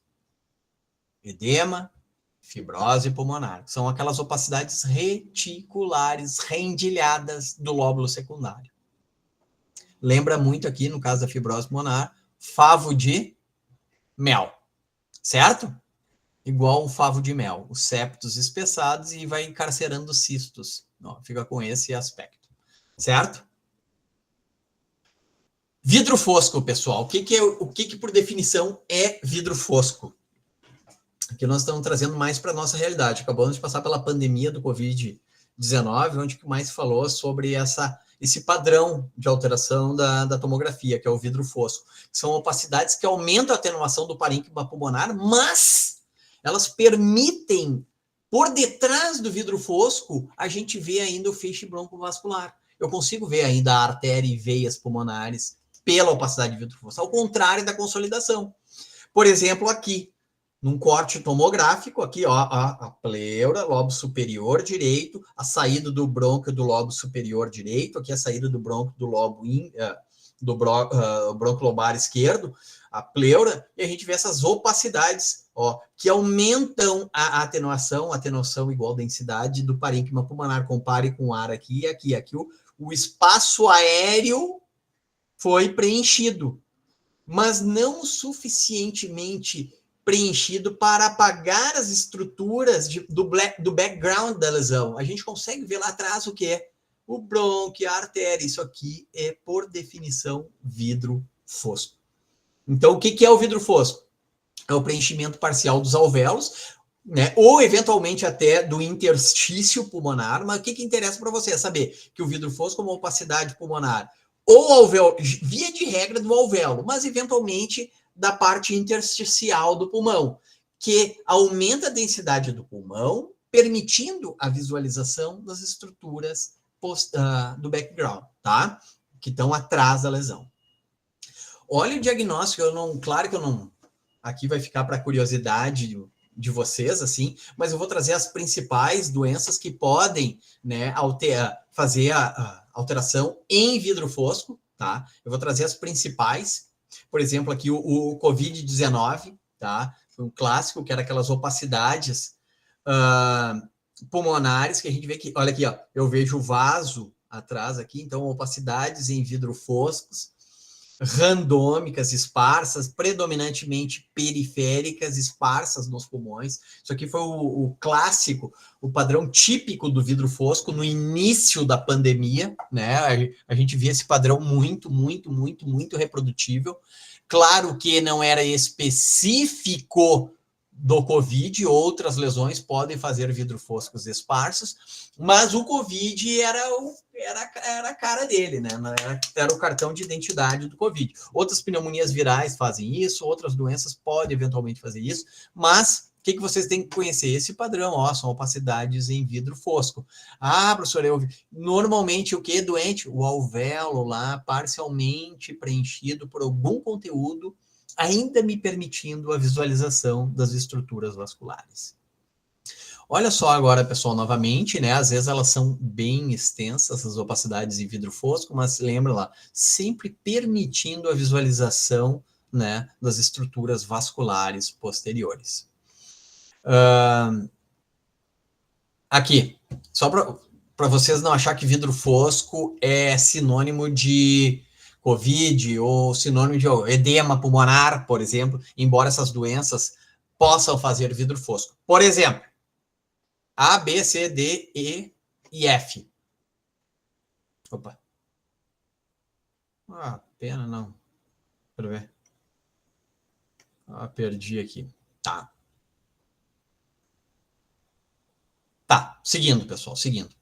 Edema, fibrose pulmonar. São aquelas opacidades reticulares, rendilhadas do lóbulo secundário. lembra muito aqui, no caso da fibrose pulmonar, favo de mel, certo? Igual um favo de mel, os septos espessados e vai encarcerando os cistos. Ó, fica com esse aspecto, certo? Vidro fosco, pessoal. O que por definição é vidro fosco? Aqui nós estamos trazendo mais para a nossa realidade. Acabamos de passar pela pandemia do Covid-19, onde o mais falou sobre esse padrão de alteração da tomografia, que é o vidro fosco. São opacidades que aumentam a atenuação do parênquima pulmonar, mas elas permitem, por detrás do vidro fosco, a gente vê ainda o feixe broncovascular. Eu consigo ver ainda a artéria e veias pulmonares pela opacidade de vidro fosco, ao contrário da consolidação. Por exemplo, aqui, num corte tomográfico, aqui, ó, a pleura, lobo superior direito, a saída do brônquio do lobo superior direito, aqui a saída do brônquio do lobo brônquio lobar esquerdo, a pleura, e a gente vê essas opacidades, ó, que aumentam a atenuação igual densidade do parênquima pulmonar. Compare com o ar aqui e aqui. Aqui o espaço aéreo foi preenchido, mas não suficientemente preenchido para apagar as estruturas do background da lesão. A gente consegue ver lá atrás o que é o brônquio, a artéria. Isso aqui é, por definição, vidro fosco. Então, o que é o vidro fosco? É o preenchimento parcial dos alvéolos, né? Ou, eventualmente, até do interstício pulmonar. Mas o que interessa para você é saber que o vidro fosco é uma opacidade pulmonar ou alvéolo, via de regra do alvéolo, mas, eventualmente, da parte intersticial do pulmão, que aumenta a densidade do pulmão, permitindo a visualização das estruturas do background, tá? Que estão atrás da lesão. Olha o diagnóstico, claro que eu não... Aqui vai ficar para curiosidade de vocês, assim, mas eu vou trazer as principais doenças que podem, né, fazer a alteração em vidro fosco, tá? Eu vou trazer as principais. Por exemplo, aqui o Covid-19, tá? Foi um clássico, que era aquelas opacidades pulmonares, que a gente vê que, olha aqui, ó, eu vejo o vaso atrás aqui, então opacidades em vidro foscos, randômicas, esparsas, predominantemente periféricas, esparsas nos pulmões. Isso aqui foi o clássico, o padrão típico do vidro fosco no início da pandemia, né? A gente via esse padrão muito reprodutível. Claro que não era específico do Covid, outras lesões podem fazer vidro foscos esparsos, mas o Covid era a cara dele, né? Era o cartão de identidade do Covid. Outras pneumonias virais fazem isso, outras doenças podem eventualmente fazer isso, mas o que vocês têm que conhecer? Esse padrão, ó, são opacidades em vidro fosco. Ah, professor, normalmente o que é doente? O alvéolo lá, parcialmente preenchido por algum conteúdo, ainda me permitindo a visualização das estruturas vasculares. Olha só agora, pessoal, novamente, né? Às vezes elas são bem extensas, essas opacidades em vidro fosco, mas lembra lá, sempre permitindo a visualização, né, das estruturas vasculares posteriores. Aqui, só para vocês não achar que vidro fosco é sinônimo de Covid ou sinônimo de edema pulmonar, por exemplo, embora essas doenças possam fazer vidro fosco. Por exemplo, A, B, C, D, E e F. Opa. Ah, pena não. Quero ver. Ah, perdi aqui. Tá. Tá, seguindo, pessoal, seguindo.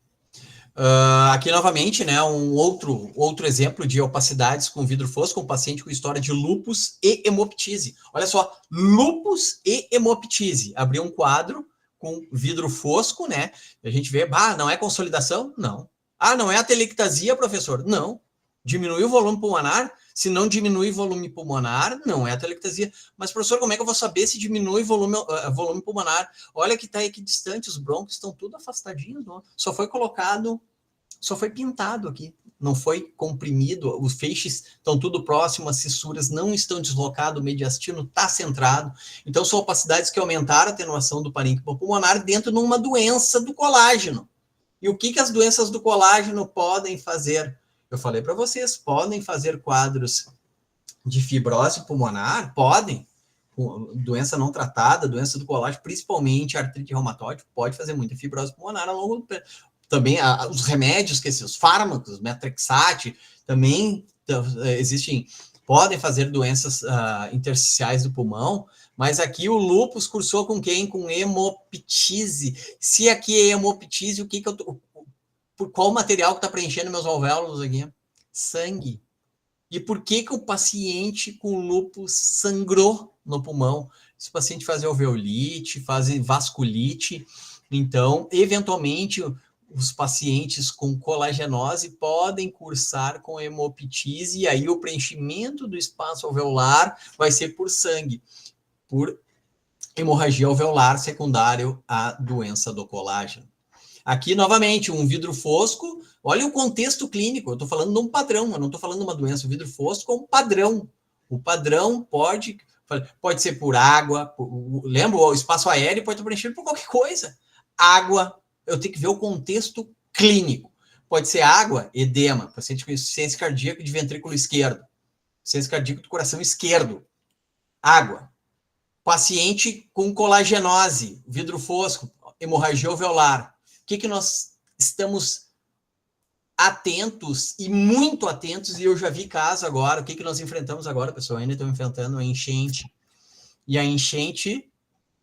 Aqui, novamente, né, um outro exemplo de opacidades com vidro fosco, um paciente com história de lúpus e hemoptise. Olha só, lúpus e hemoptise. Abriu um quadro com vidro fosco, né? A gente vê, não é consolidação? Não. Não é atelectasia, professor? Não. Diminui o volume pulmonar? Se não diminui o volume pulmonar, não é atelectasia. Mas, professor, como é que eu vou saber se diminui o volume pulmonar? Olha que está aqui distante, os brônquios estão tudo afastadinhos, não? Só foi pintado aqui, não foi comprimido, os feixes estão tudo próximo, as fissuras não estão deslocadas, o mediastino está centrado. Então, são opacidades que aumentaram a atenuação do parênquima pulmonar dentro de uma doença do colágeno. E o que as doenças do colágeno podem fazer? Eu falei para vocês, podem fazer quadros de fibrose pulmonar? Podem. Doença não tratada, doença do colágeno, principalmente artrite reumatoide, pode fazer muita fibrose pulmonar ao longo do tempo. Também os remédios, os fármacos, metrexate, também existem, podem fazer doenças intersticiais do pulmão, mas aqui o lúpus cursou com quem? Com hemoptise. Se aqui é hemoptise, o que eu tô, por qual material que está preenchendo meus alvéolos aqui? Sangue. E por que o paciente com lúpus sangrou no pulmão? Esse paciente faz alveolite, faz vasculite. Então, eventualmente, os pacientes com colagenose podem cursar com hemoptise, e aí o preenchimento do espaço alveolar vai ser por sangue, por hemorragia alveolar secundária à doença do colágeno. Aqui, novamente, um vidro fosco. Olha o contexto clínico. Eu estou falando de um padrão, eu não estou falando de uma doença. O vidro fosco é um padrão. O padrão pode ser por água. Lembra, o espaço aéreo pode estar preenchido por qualquer coisa. Água, eu tenho que ver o contexto clínico. Pode ser água, edema, paciente com insuficiência cardíaca de ventrículo esquerdo, insuficiência cardíaca do coração esquerdo. Água. Paciente com colagenose, vidro fosco, hemorragia alveolar. O que nós estamos atentos e muito atentos, e eu já vi caso agora, o que nós enfrentamos agora, pessoal? Ainda estamos enfrentando a enchente. E a enchente,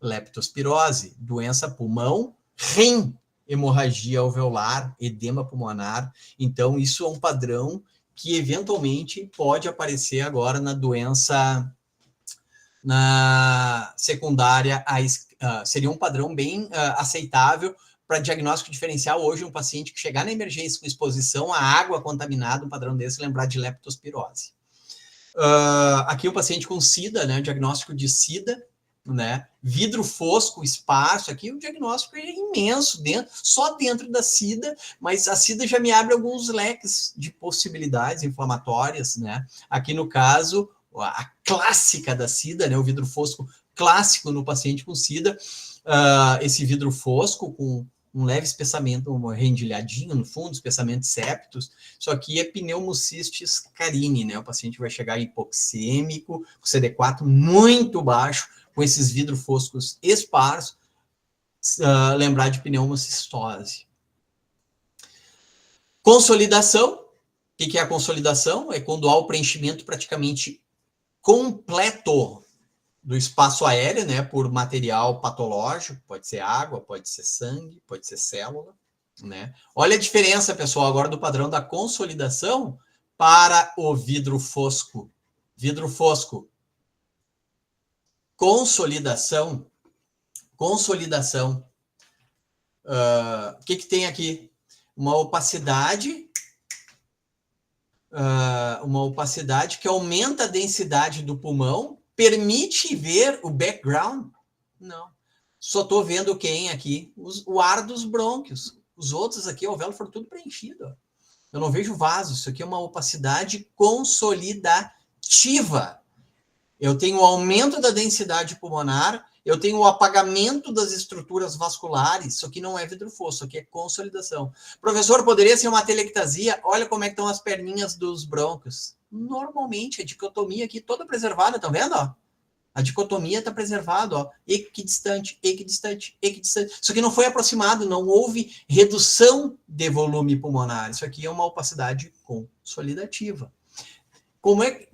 leptospirose, doença pulmão, rim, hemorragia alveolar, edema pulmonar. Então, isso é um padrão que eventualmente pode aparecer agora na doença na secundária. Seria um padrão bem aceitável para diagnóstico diferencial hoje, um paciente que chegar na emergência com exposição à água contaminada, um padrão desse, lembrar de leptospirose. Aqui o paciente com SIDA, né, diagnóstico de SIDA, né, vidro fosco esparso, aqui o diagnóstico é imenso, só dentro da SIDA, mas a SIDA já me abre alguns leques de possibilidades inflamatórias, né, aqui no caso, a clássica da SIDA, né, o vidro fosco clássico no paciente com SIDA, esse vidro fosco com um leve espessamento, um rendilhadinho no fundo, espessamento septos. Isso aqui é pneumocistis carini, né? O paciente vai chegar hipoxêmico, com CD4 muito baixo, com esses vidros foscos esparsos, lembrar de pneumocistose. Consolidação. O que é a consolidação? É quando há o preenchimento praticamente completo do espaço aéreo, né, por material patológico, pode ser água, pode ser sangue, pode ser célula, né? Olha a diferença, pessoal, agora do padrão da consolidação para o vidro fosco. Vidro fosco. Consolidação. O que tem aqui? Uma opacidade que aumenta a densidade do pulmão. Permite ver o background? Não. Só estou vendo quem aqui? O ar dos brônquios. Os outros aqui, o alvéolo for tudo preenchido. Ó. Eu não vejo vaso. Isso aqui é uma opacidade consolidativa. Eu tenho o aumento da densidade pulmonar, eu tenho o apagamento das estruturas vasculares. Isso aqui não é vidro fosco, isso aqui é consolidação. Professor, poderia ser uma atelectasia? Olha como é que estão as perninhas dos brônquios. Normalmente, a dicotomia aqui toda preservada, tá vendo? Ó? A dicotomia está preservada, ó. Equidistante, equidistante, equidistante. Isso aqui não foi aproximado, não houve redução de volume pulmonar. Isso aqui é uma opacidade consolidativa. Como é?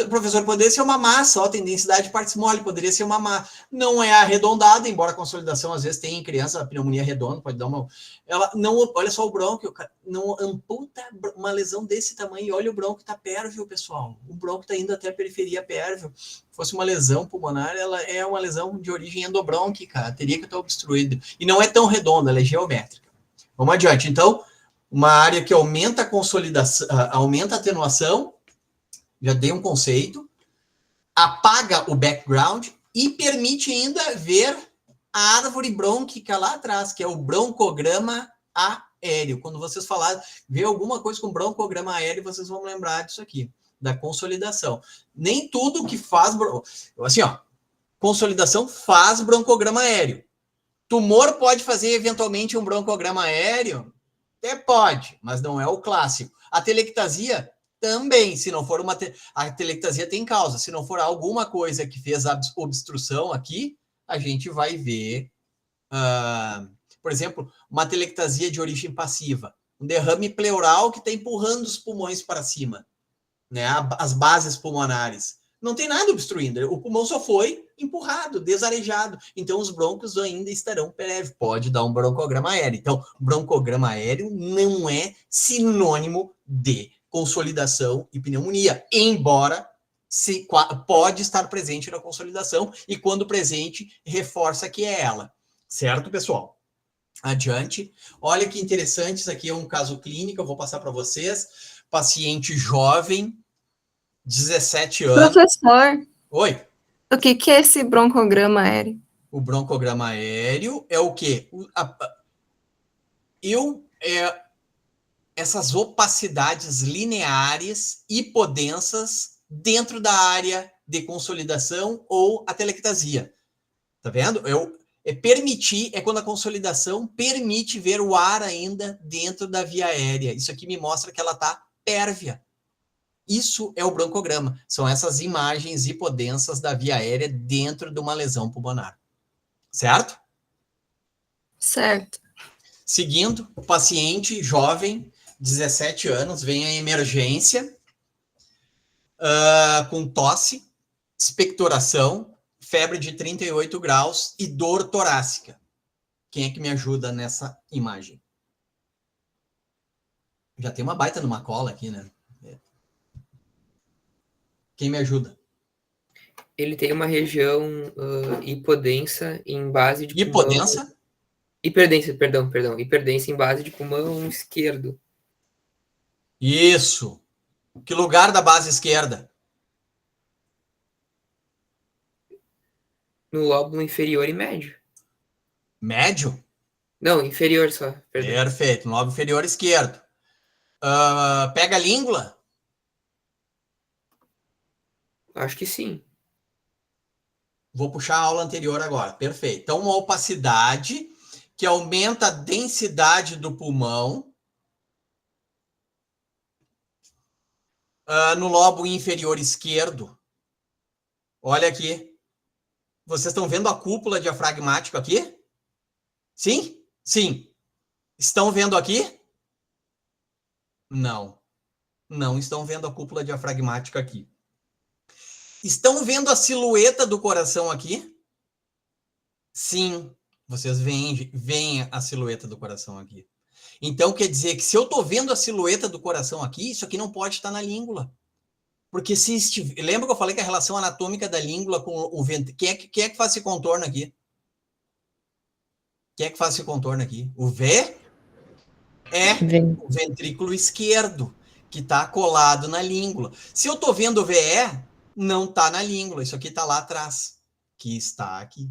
Professor, poderia ser uma massa, ó, tem densidade de partes mole, poderia ser uma massa. Não é arredondada, embora a consolidação às vezes tenha em criança a pneumonia redonda, pode dar uma. Ela não, olha só o brônquio, não amputa uma lesão desse tamanho. E olha o brônquio tá pérvio, pessoal. O brônquio tá indo até a periferia pérvio. Se fosse uma lesão pulmonar, ela é uma lesão de origem endobrônquica, teria que estar obstruída. E não é tão redonda, ela é geométrica. Vamos adiante. Então, uma área que aumenta a consolidação, aumenta a atenuação. Já dei um conceito, apaga o background e permite ainda ver a árvore brônquica lá atrás, que é o broncograma aéreo. Quando vocês falarem, ver alguma coisa com broncograma aéreo, vocês vão lembrar disso aqui, da consolidação. Nem tudo que faz... Assim, ó, consolidação faz broncograma aéreo. Tumor pode fazer, eventualmente, um broncograma aéreo? Até pode, mas não é o clássico. A telectasia também, se não for a telectasia tem causa. Se não for alguma coisa que fez obstrução aqui, a gente vai ver, por exemplo, uma telectasia de origem passiva, um derrame pleural que está empurrando os pulmões para cima, né? As bases pulmonares. Não tem nada obstruindo, o pulmão só foi empurrado, desarejado. Então, os brônquios ainda estarão prévios. Pode dar um broncograma aéreo. Então, broncograma aéreo não é sinônimo de consolidação e pneumonia, embora pode estar presente na consolidação e, quando presente, reforça que é ela. Certo, pessoal? Adiante. Olha que interessante, isso aqui é um caso clínico, eu vou passar para vocês. Paciente jovem, 17 anos. Professor, Oi. o que é esse broncograma aéreo? O broncograma aéreo é o quê? Essas opacidades lineares hipodensas dentro da área de consolidação ou atelectasia. Tá vendo? É quando a consolidação permite ver o ar ainda dentro da via aérea. Isso aqui me mostra que ela está pérvia. Isso é o broncograma. São essas imagens hipodensas da via aérea dentro de uma lesão pulmonar. Certo? Certo. Seguindo, o paciente jovem, 17 anos, vem à emergência com tosse, expectoração, febre de 38 graus e dor torácica. Quem é que me ajuda nessa imagem? Já tem uma baita numa cola aqui, né? Quem me ajuda? Ele tem uma região hipodensa em base de hipodensa? Pulmão... Hiperdensa, perdão. Hiperdensa em base de pulmão esquerdo. Isso. Que lugar da base esquerda? No lóbulo inferior e médio. Médio? Não, inferior só. Perdão. Perfeito. No lóbulo inferior esquerdo. Pega a língula? Acho que sim. Vou puxar a aula anterior agora. Perfeito. Então, uma opacidade que aumenta a densidade do pulmão no lobo inferior esquerdo. Olha aqui. Vocês estão vendo a cúpula diafragmática aqui? Sim? Sim. Estão vendo aqui? Não. Não estão vendo a cúpula diafragmática aqui. Estão vendo a silhueta do coração aqui? Sim. Vocês veem a silhueta do coração aqui. Então, quer dizer que se eu estou vendo a silhueta do coração aqui, isso aqui não pode estar na língula. Porque se estiver... Lembra que eu falei que a relação anatômica da língula com o ventre... Quem é que faz esse contorno aqui? Quem é que faz esse contorno aqui? O V é o ventrículo esquerdo, que está colado na língula. Se eu estou vendo o VE, não está na língula. Isso aqui está lá atrás, que está aqui.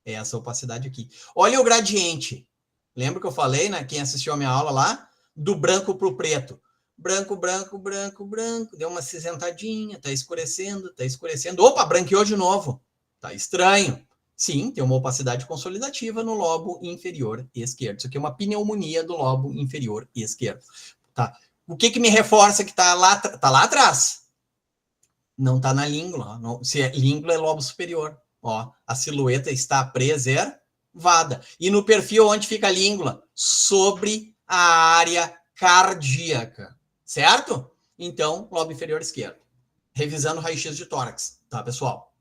É essa opacidade aqui. Olha o gradiente. Lembra que eu falei, né? Quem assistiu a minha aula lá? Do branco para o preto. Branco, branco, branco, branco. Deu uma cinzentadinha, está escurecendo, está escurecendo. Opa, branqueou de novo. Tá estranho. Sim, tem uma opacidade consolidativa no lobo inferior esquerdo. Isso aqui é uma pneumonia do lobo inferior esquerdo. Tá. O que me reforça que está lá atrás? Não está na língula. Não, se é língula, é lobo superior. Ó, a silhueta está preservada. E no perfil, onde fica a língula? Sobre a área cardíaca. Certo? Então, lobo inferior esquerdo. Revisando o raio-x de tórax. Tá, pessoal?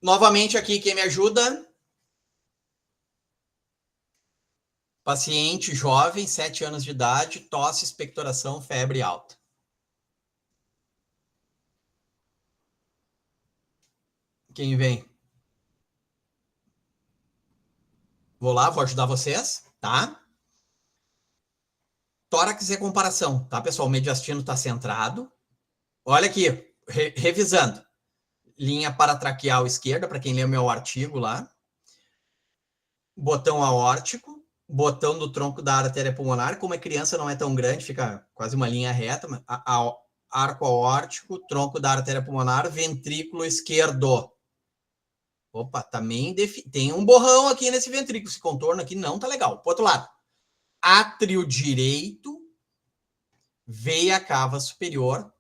Novamente aqui, quem me ajuda? Paciente jovem, 7 anos de idade, tosse, expectoração, febre alta. Quem vem? Vou lá, vou ajudar vocês, tá? Tórax é comparação, tá, pessoal? O mediastino está centrado. Olha aqui, revisando. Linha paratraqueal esquerda, para quem lê o meu artigo lá. Botão aórtico. Botão do tronco da artéria pulmonar. Como a criança não é tão grande, fica quase uma linha reta. Arco aórtico, tronco da artéria pulmonar, ventrículo esquerdo. Opa, também tem um borrão aqui nesse ventrículo. Esse contorno aqui não tá legal. Pro outro lado. átrio direito, veia cava superior,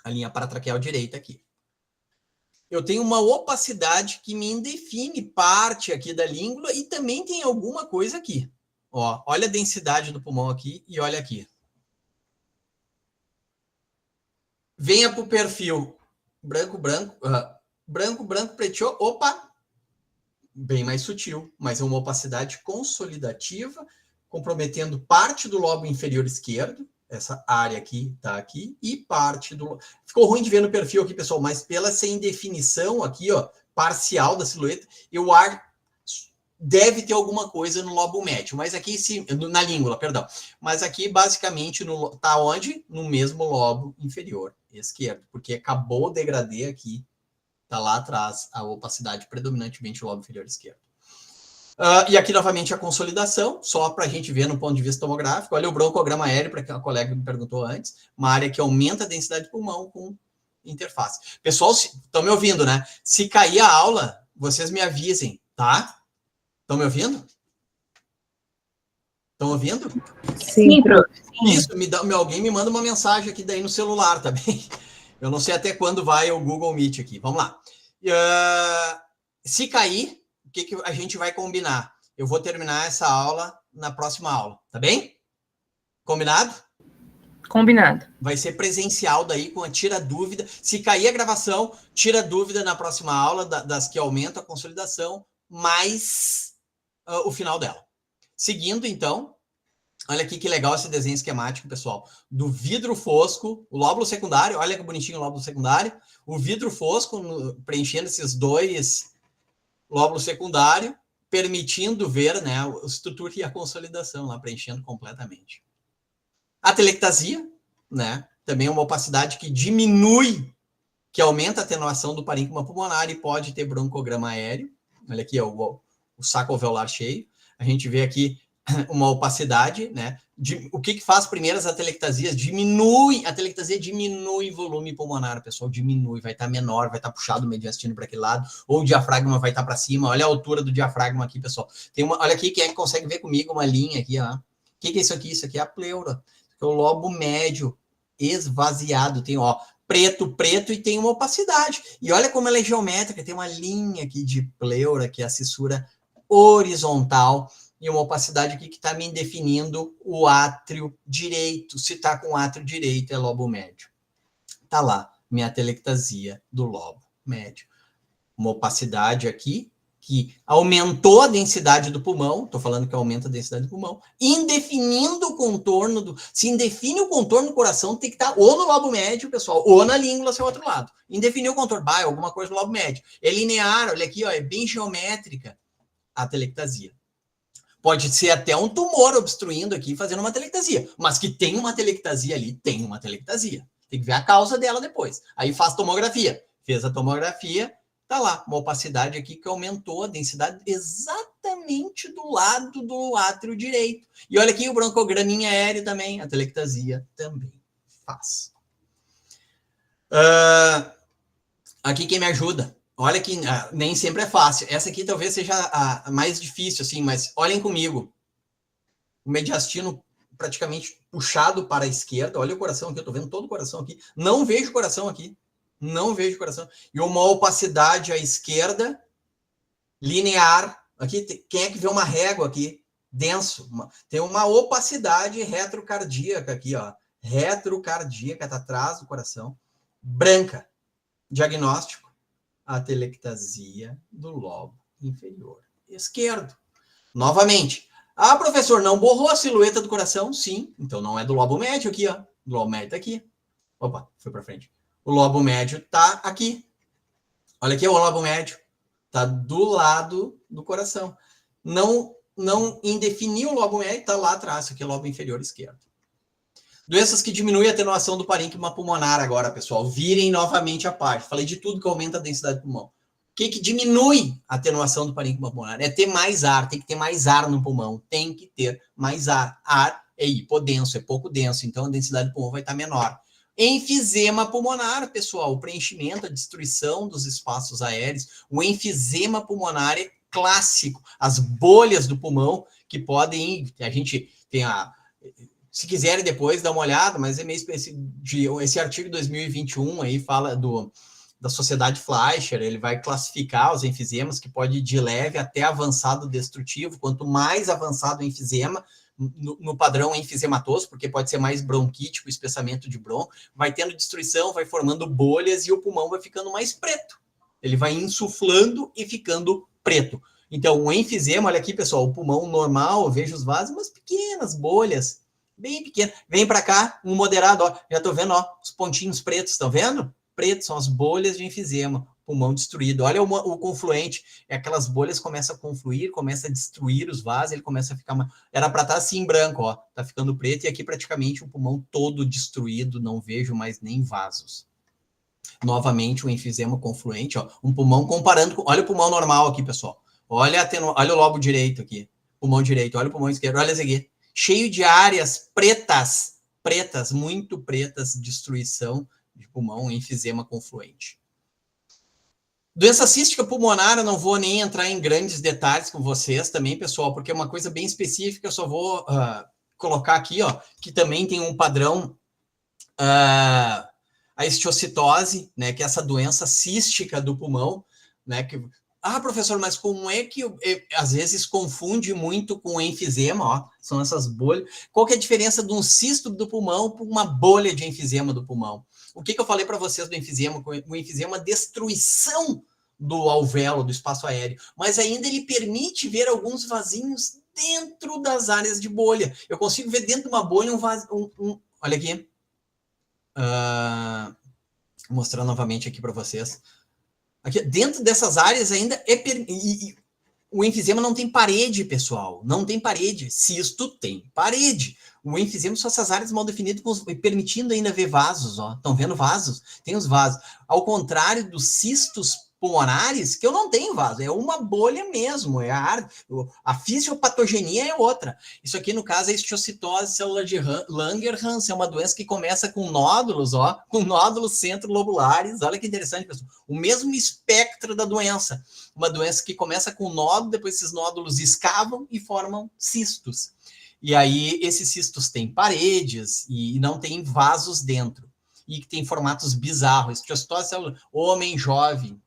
a linha paratraqueal direita aqui. Eu tenho uma opacidade que me indefine parte aqui da língula e também tem alguma coisa aqui. Ó, olha a densidade do pulmão aqui e olha aqui. Venha para o perfil branco, preteou. Opa! Bem mais sutil, mas é uma opacidade consolidativa, comprometendo parte do lobo inferior esquerdo. Essa área aqui está aqui, e parte do... Ficou ruim de ver no perfil aqui, pessoal, mas pela sem definição aqui, ó, parcial da silhueta, eu acho deve ter alguma coisa no lobo médio, mas aqui, na língula, perdão. Mas aqui, basicamente, tá onde? No mesmo lobo inferior esquerdo, porque acabou o degradê aqui, tá lá atrás, a opacidade predominantemente no lobo inferior esquerdo. E aqui, novamente, a consolidação, só para a gente ver no ponto de vista tomográfico. Olha o broncograma aéreo, para que a colega me perguntou antes, uma área que aumenta a densidade do pulmão com interface. Pessoal, estão me ouvindo, né? Se cair a aula, vocês me avisem, tá? Estão me ouvindo? Estão ouvindo? Sim, prof. Isso, alguém me manda uma mensagem aqui daí no celular, tá bem? Eu não sei até quando vai o Google Meet aqui. Vamos lá. Se cair, o que a gente vai combinar? Eu vou terminar essa aula na próxima aula, tá bem? Combinado? Combinado. Vai ser presencial daí, com a tira dúvida. Se cair a gravação, tira dúvida na próxima aula, das que aumentam a consolidação, mais o final dela. Seguindo, então, olha aqui que legal esse desenho esquemático, pessoal. Do vidro fosco, o lóbulo secundário, olha que bonitinho o lóbulo secundário. O vidro fosco preenchendo esses dois lóbulos secundários, permitindo ver, né, a estrutura e a consolidação lá, preenchendo completamente. A telectasia, né, também é uma opacidade que diminui, que aumenta a atenuação do parênquima pulmonar e pode ter broncograma aéreo. Olha aqui, ó, o saco alveolar cheio. A gente vê aqui uma opacidade, né? O que faz primeiro as atelectasias? A telectasia diminui o volume pulmonar, pessoal, diminui, vai estar menor, vai estar puxado o mediastino para aquele lado, ou o diafragma vai estar para cima. Olha a altura do diafragma aqui, pessoal. Olha aqui, quem é que consegue ver comigo uma linha aqui, ó. O que é isso aqui? Isso aqui é a pleura. É o lobo médio esvaziado, tem, ó, preto, e tem uma opacidade. E olha como ela é geométrica, tem uma linha aqui de pleura, que é a cissura horizontal, e uma opacidade aqui que está me definindo o átrio direito. Se está com átrio direito, é lobo médio. Está lá, minha telectasia do lobo médio. Uma opacidade aqui, que aumentou a densidade do pulmão, estou falando que aumenta a densidade do pulmão, indefinindo o contorno se indefine o contorno do coração, tem que estar ou no lobo médio, pessoal, ou na língula, seu outro lado. Indefinir o contorno, alguma coisa no lobo médio. É linear, olha aqui, ó, é bem geométrica a telectasia. Pode ser até um tumor obstruindo aqui, fazendo uma telectasia, mas que tem uma telectasia ali, tem uma telectasia. Tem que ver a causa dela depois. Aí faz tomografia. Fez a tomografia, tá lá, uma opacidade aqui que aumentou a densidade exatamente do lado do átrio direito. E olha aqui o broncograminha aéreo também, a telectasia também faz. Aqui quem me ajuda? Olha que nem sempre é fácil. Essa aqui talvez seja a mais difícil, assim, mas olhem comigo. O mediastino praticamente puxado para a esquerda. Olha o coração aqui, eu estou vendo todo o coração aqui. Não vejo o coração aqui. Não vejo o coração. E uma opacidade à esquerda, linear. Aqui, quem é que vê uma régua aqui? Denso. Tem uma opacidade retrocardíaca aqui, ó. Retrocardíaca, está atrás do coração. Branca. Diagnóstico: a telectasia do lobo inferior esquerdo. Novamente. Professor, não borrou a silhueta do coração? Sim. Então não é do lobo médio aqui, ó. O lobo médio está aqui. Opa, foi para frente. O lobo médio está aqui. Olha aqui o lobo médio. Está do lado do coração. Não indefiniu o lobo médio, está lá atrás. Isso aqui é o lobo inferior esquerdo. Doenças que diminuem a atenuação do parênquima pulmonar agora, pessoal. Virem novamente a parte. Falei de tudo que aumenta a densidade do pulmão. O que diminui a atenuação do parênquima pulmonar? É ter mais ar. Tem que ter mais ar no pulmão. Tem que ter mais ar. Ar é hipodenso, é pouco denso. Então, a densidade do pulmão vai estar menor. Enfisema pulmonar, pessoal. O preenchimento, a destruição dos espaços aéreos. O enfisema pulmonar clássico, as bolhas do pulmão, que podem, a gente tem se quiserem depois dar uma olhada, mas é meio esse artigo de 2021 aí fala da Sociedade Fleischer, ele vai classificar os enfisemas que pode ir de leve até avançado destrutivo. Quanto mais avançado o enfisema, no padrão enfisematoso, porque pode ser mais bronquítico, espessamento de bronco, vai tendo destruição, vai formando bolhas e o pulmão vai ficando mais preto. Ele vai insuflando e ficando preto. Então, o enfisema, olha aqui, pessoal, o pulmão normal, eu vejo os vasos, umas pequenas bolhas, bem pequenas. Vem para cá, um moderado, ó, já tô vendo, ó, os pontinhos pretos, estão vendo? Pretos são as bolhas de enfisema, pulmão destruído. Olha o confluente, aquelas bolhas começam a confluir, começa a destruir os vasos, ele começa a ficar era para estar assim em branco, ó, tá ficando preto, e aqui praticamente o pulmão todo destruído, não vejo mais nem vasos. Novamente o enfisema confluente, ó, um pulmão comparando com, olha o pulmão normal aqui, pessoal. Olha o lobo direito aqui, pulmão direito, olha o pulmão esquerdo, olha esse aqui, cheio de áreas pretas, muito pretas, destruição de pulmão, enfisema confluente. Doença cística pulmonar, eu não vou nem entrar em grandes detalhes com vocês também, pessoal, porque é uma coisa bem específica, eu só vou colocar aqui, ó, que também tem um padrão, a estiocitose, né, que é essa doença cística do pulmão, né, que... professor, mas como é que às vezes confunde muito com enfisema, ó, são essas bolhas. Qual que é a diferença de um cisto do pulmão para uma bolha de enfisema do pulmão? O que eu falei para vocês do enfisema? O enfisema é a destruição do alvéolo, do espaço aéreo, mas ainda ele permite ver alguns vasinhos dentro das áreas de bolha. Eu consigo ver dentro de uma bolha um vaso, olha aqui. Vou mostrar novamente aqui para vocês. Aqui, dentro dessas áreas ainda o enfisema não tem parede, pessoal. Não tem parede. Cisto tem parede. O enfisema são essas áreas mal definidas, permitindo ainda ver vasos. Estão vendo vasos? Tem os vasos. Ao contrário dos cistos pulmonares, que eu não tenho vaso. É uma bolha mesmo. A fisiopatogenia é outra. Isso aqui, no caso, é a estiocitose celular de Langerhans. É uma doença que começa com nódulos, com nódulos centrolobulares. Olha que interessante, pessoal. O mesmo espectro da doença. Uma doença que começa com nódulo, depois esses nódulos escavam e formam cistos. E aí, esses cistos têm paredes e não tem vasos dentro. E que tem formatos bizarros. Estiocitose celular, homem jovem,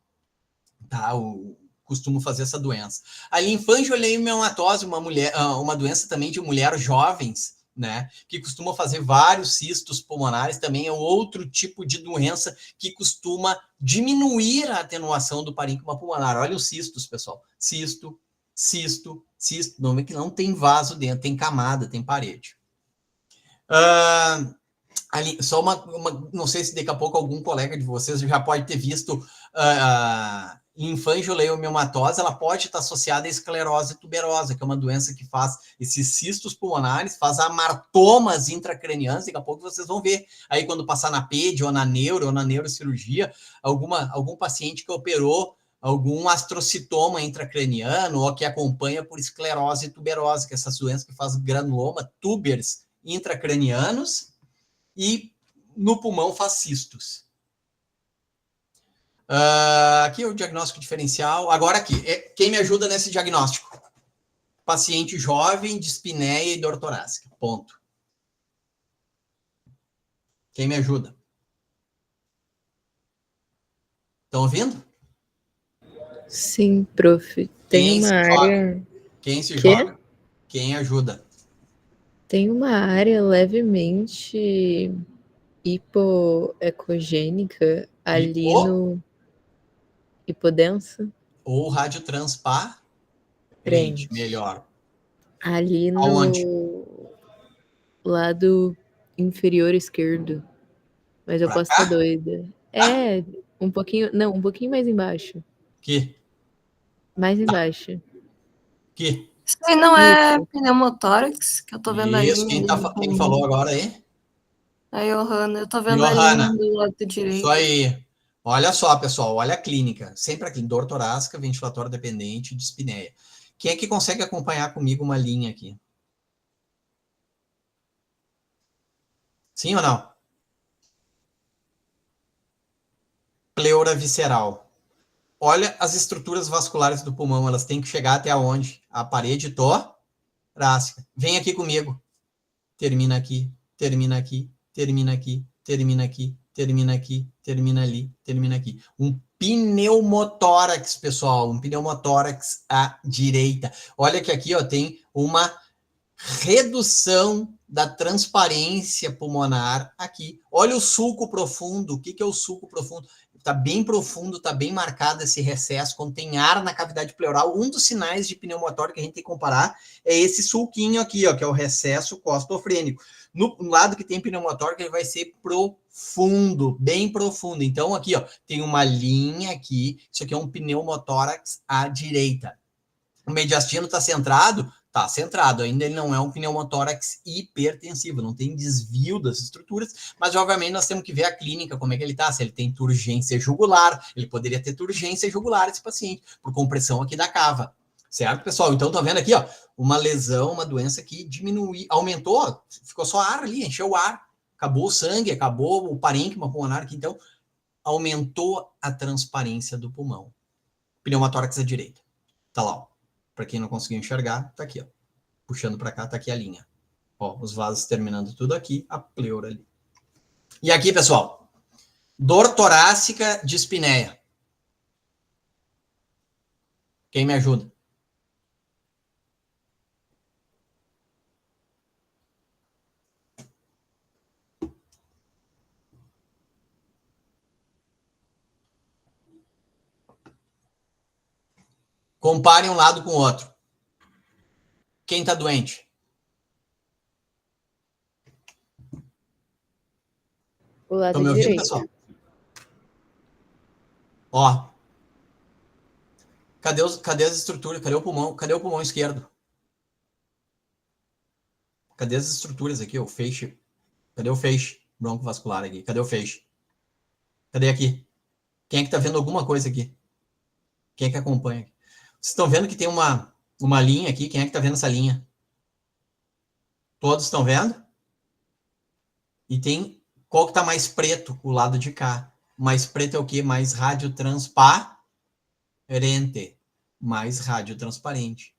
tá? Costumo fazer essa doença. A linfangioleumematose, uma doença também de mulheres jovens, né, que costuma fazer vários cistos pulmonares, também é outro tipo de doença que costuma diminuir a atenuação do parênquima pulmonar. Olha os cistos, pessoal. Cisto, não é que não tem vaso dentro, tem camada, tem parede. Ali, só não sei se daqui a pouco algum colega de vocês já pode ter visto linfangioleumematose, ela pode estar associada à esclerose tuberosa, que é uma doença que faz esses cistos pulmonares, faz amartomas intracranianos, daqui a pouco vocês vão ver. Aí quando passar na PED ou na neurocirurgia, algum paciente que operou algum astrocitoma intracraniano ou que acompanha por esclerose tuberosa, que é essas doenças que faz granuloma, tubers intracranianos, e no pulmão faz cistos. Aqui é o diagnóstico diferencial. Agora aqui, quem me ajuda nesse diagnóstico? Paciente jovem, dispneia e dor torácica. Ponto. Quem me ajuda? Estão ouvindo? Sim, prof. Tem uma área... Quem se joga? Quem ajuda? Tem uma área levemente hipoecogênica ali no... Hipodensa? Ou radiotransparente, melhor. Ali no Aonde? lado inferior esquerdo. Mas eu posso estar doida. Um pouquinho... Não, um pouquinho mais embaixo. Que? Mais embaixo. Que? Isso aí não é pneumotórax, que eu tô vendo aí. Isso, quem falou agora aí? A Johanna, eu tô vendo a linha do lado direito. Isso aí. Olha só, pessoal, olha a clínica. Sempre aqui, dor torácica, ventilatório dependente, dispneia. Quem é que consegue acompanhar comigo uma linha aqui? Sim ou não? Pleura visceral. olha as estruturas vasculares do pulmão, elas têm que chegar até onde? A parede torácica. Vem aqui comigo. Termina aqui, termina aqui, termina aqui, termina aqui, termina aqui, termina ali, termina aqui. Um pneumotórax, pessoal, um pneumotórax à direita. Olha que aqui, ó, tem uma redução da transparência pulmonar aqui. Olha o sulco profundo. O que é o sulco profundo? Está bem profundo, está bem marcado esse recesso. Quando tem ar na cavidade pleural, um dos sinais de pneumotórax que a gente tem que comparar é esse sulquinho aqui, ó, que é o recesso costofrênico. No lado que tem pneumotórax, ele vai ser profundo, bem profundo. Então, aqui, ó, tem uma linha aqui. Isso aqui é um pneumotórax à direita. O mediastino está centrado? Está centrado. Ainda ele não é um pneumotórax hipertensivo, não tem desvio das estruturas, mas, obviamente, nós temos que ver a clínica, como é que ele está, se ele tem turgência jugular, ele poderia ter turgência jugular, esse paciente, por compressão aqui da cava. Certo, pessoal? Então, tá vendo aqui, ó, uma lesão, uma doença que diminuiu, aumentou, ficou só ar ali, encheu o ar, acabou o sangue, acabou o parênquima pulmonar aqui, então, aumentou a transparência do pulmão. Pneumotórax à direita. Tá lá, ó. Para quem não conseguiu enxergar, tá aqui, ó. Puxando para cá, tá aqui a linha. Ó, os vasos terminando tudo aqui, a pleura ali. E aqui, pessoal, dor torácica de espineia. Quem me ajuda? Compare um lado com o outro. Quem está doente? O lado Estão me ouvindo, direito. pessoal? Ó. Cadê as estruturas? Cadê o pulmão? Cadê o pulmão esquerdo? Cadê as estruturas aqui? O feixe. Cadê o feixe broncovascular aqui? Cadê o feixe? Cadê aqui? Quem é que está vendo alguma coisa aqui? Quem é que acompanha? Vocês estão vendo que tem uma linha aqui? Quem é que está vendo essa linha? Todos estão vendo? E tem... Qual que está mais preto? O lado de cá. Mais preto é o quê? Mais radiotransparente. Mais radiotransparente.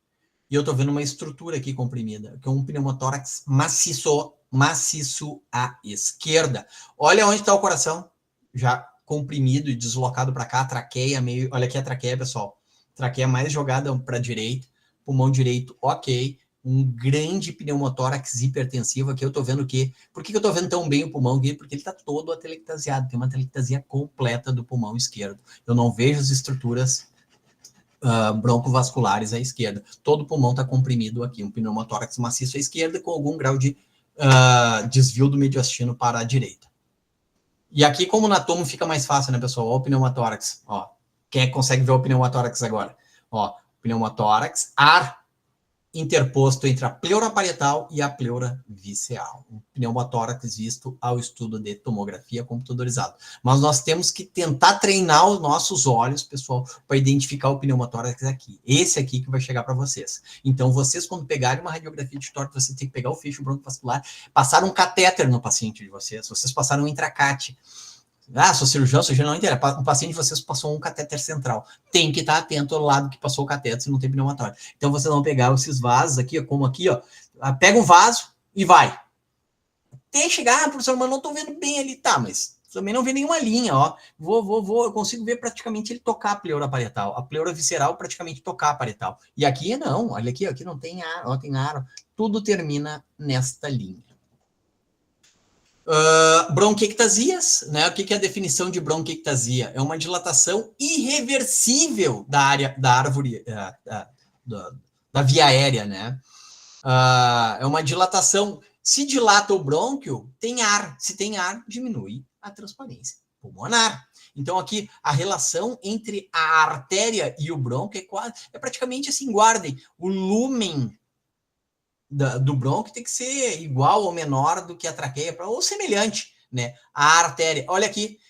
E eu estou vendo uma estrutura aqui comprimida, que é um pneumotórax maciço à esquerda. Olha onde está o coração. Já comprimido e deslocado para cá. A traqueia meio... Olha aqui a traqueia, pessoal. Traqueia mais jogada para a direita. Pulmão direito, ok. Um grande pneumotórax hipertensivo. Aqui eu estou vendo o quê? Por que eu estou vendo tão bem o pulmão aqui? Porque ele está todo atelectasiado. Tem uma atelectasia completa do pulmão esquerdo. Eu não vejo as estruturas broncovasculares à esquerda. Todo o pulmão está comprimido aqui. Um pneumotórax maciço à esquerda com algum grau de desvio do mediastino para a direita. E aqui, como na tomo, fica mais fácil, né, pessoal? Ó, o pneumotórax. Ó. Quem é que consegue ver o pneumotórax agora? Ó, pneumotórax, ar interposto entre a pleura parietal e a pleura visceral. Um pneumotórax visto ao estudo de tomografia computadorizada. Mas nós temos que tentar treinar os nossos olhos, pessoal, para identificar o pneumotórax aqui. Esse aqui que vai chegar para vocês. Então, vocês, quando pegarem uma radiografia de tórax, vocês têm que pegar o feixe broncovascular, passar um catéter no paciente de vocês passaram um intracate. Sou cirurgião não interessa. Um paciente de vocês passou um catéter central. Tem que estar atento ao lado que passou o catéter, se não tem pneumotórax. Então, vocês vão pegar esses vasos aqui, como aqui, ó. Pega um vaso e vai. Até chegar, professor, mas não estou vendo bem ali. Tá, mas também não vê nenhuma linha, ó. Eu consigo ver praticamente ele tocar a pleura parietal. A pleura visceral praticamente tocar a parietal. E aqui não, olha aqui, aqui não tem ar, ó, tem ar. Tudo termina nesta linha. Bronquiectasias, né? O que é a definição de bronquiectasia? É uma dilatação irreversível da área da árvore, da via aérea, né? É uma dilatação. Se dilata o brônquio, tem ar. Se tem ar, diminui a transparência pulmonar. Então, aqui, a relação entre a artéria e o brônquio é praticamente assim, guardem, o lúmen do brônquio tem que ser igual ou menor do que a traqueia, ou semelhante, né? A artéria, olha aqui,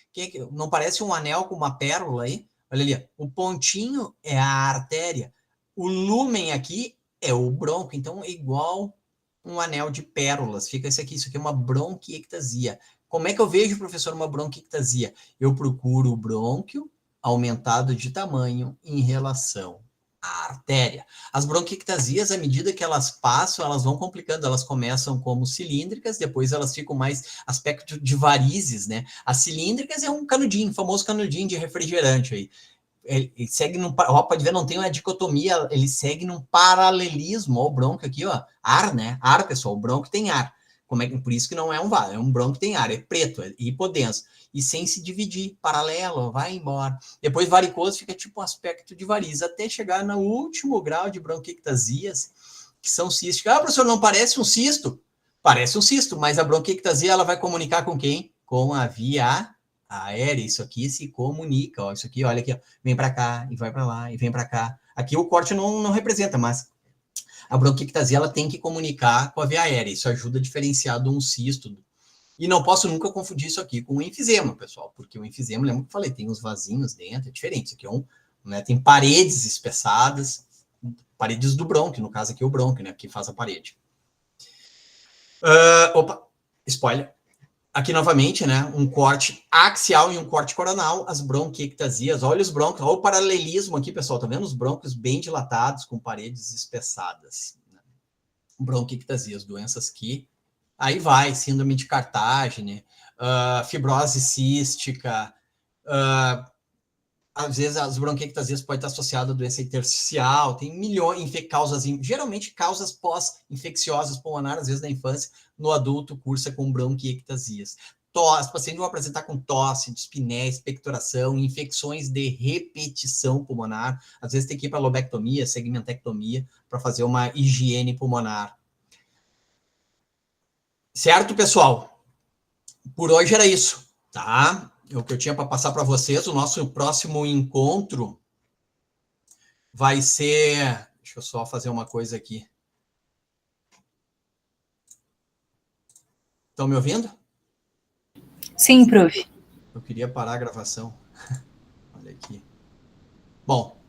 não parece um anel com uma pérola aí? Olha ali, o pontinho é a artéria, o lúmen aqui é o brônquio, então é igual um anel de pérolas, fica isso aqui é uma bronquiectasia. Como é que eu vejo, professor, uma bronquiectasia? Eu procuro o brônquio, aumentado de tamanho em relação à artéria. As bronquiectasias, à medida que elas passam, elas vão complicando, elas começam como cilíndricas, depois elas ficam mais aspecto de varizes, né? As cilíndricas é um canudinho, famoso canudinho de refrigerante aí. Ele segue num, ó, pode ver, não tem uma dicotomia, ele segue num paralelismo, ó, o bronco aqui, ó, ar, né? Ar, pessoal, o bronco tem ar. Por isso que não é um vaso, é um bronco que tem ar, é preto, é hipodenso. E sem se dividir, paralelo, vai embora. Depois varicoso fica tipo um aspecto de variz, até chegar no último grau de bronquiectasias, que são císticas. Ah, professor, não parece um cisto? Parece um cisto, mas a bronquiectasia, ela vai comunicar com quem? Com a via aérea. Isso aqui se comunica, ó. Isso aqui, olha aqui, ó, vem para cá, e vai para lá, e vem para cá. Aqui o corte não representa, mas a bronquiectasia, ela tem que comunicar com a via aérea. Isso ajuda a diferenciar de um cisto. E não posso nunca confundir isso aqui com o enfisema, pessoal, porque o enfisema, lembra que eu falei, tem uns vasinhos dentro, é diferente. Isso aqui é né, tem paredes espessadas, paredes do brônquio, no caso aqui o brônquio, né, que faz a parede. Opa, spoiler. Aqui novamente, né, um corte axial e um corte coronal, as bronquiectasias, olha os brônquios, olha o paralelismo aqui, pessoal, tá vendo os brônquios bem dilatados, com paredes espessadas. Né? Bronquiectasias, doenças que aí vai, síndrome de Cartagena, fibrose cística, às vezes as bronquiectasias podem estar associadas à doença intersticial, tem milhões de causas, geralmente causas pós-infecciosas pulmonares, às vezes na infância, no adulto cursa com bronquiectasias. Os pacientes vão apresentar com tosse, dispneia, expectoração, infecções de repetição pulmonar, às vezes tem que ir para lobectomia, segmentectomia, para fazer uma higiene pulmonar. Certo, pessoal? Por hoje era isso, tá? É o que eu tinha para passar para vocês. O nosso próximo encontro vai ser... Deixa eu só fazer uma coisa aqui. Estão me ouvindo? Sim, prof. Eu queria parar a gravação. Olha aqui. Bom,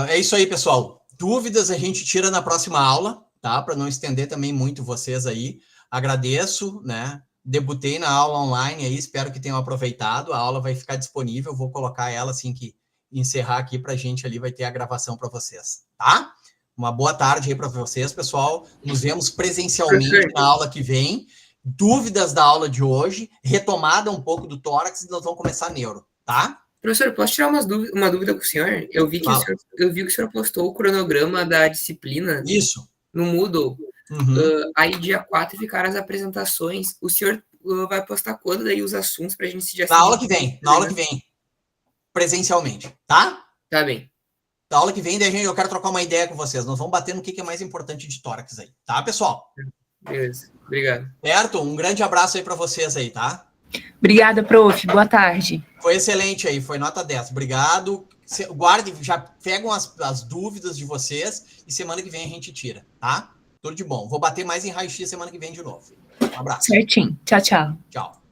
é isso aí, pessoal. Dúvidas a gente tira na próxima aula, tá? Para não estender também muito vocês aí. Agradeço, né? Debutei na aula online aí, espero que tenham aproveitado. A aula vai ficar disponível, vou colocar ela assim que encerrar aqui para a gente ali, vai ter a gravação para vocês, tá? Uma boa tarde aí para vocês, pessoal. Nos vemos presencialmente na aula que vem. Dúvidas da aula de hoje, retomada um pouco do tórax e nós vamos começar neuro, tá? Professor, posso tirar uma dúvida com o senhor? Eu vi que o senhor postou o cronograma da disciplina. Isso. No Moodle. Uhum. Aí, dia 4, ficaram as apresentações. O senhor vai postar quando daí os assuntos para a gente se já Na aula que vem, presencialmente, tá? Tá bem. Na aula que vem, daí eu quero trocar uma ideia com vocês. Nós vamos bater no que é mais importante de tórax aí, tá, pessoal? Beleza, obrigado. Certo? Um grande abraço aí para vocês aí, tá? Obrigada, prof. Boa tarde. Foi excelente aí, foi nota 10. Obrigado. Guarde, já pegam as dúvidas de vocês e semana que vem a gente tira, tá? Tudo de bom. Vou bater mais em raio-x semana que vem de novo. Um abraço. Certinho. Tchau, tchau. Tchau.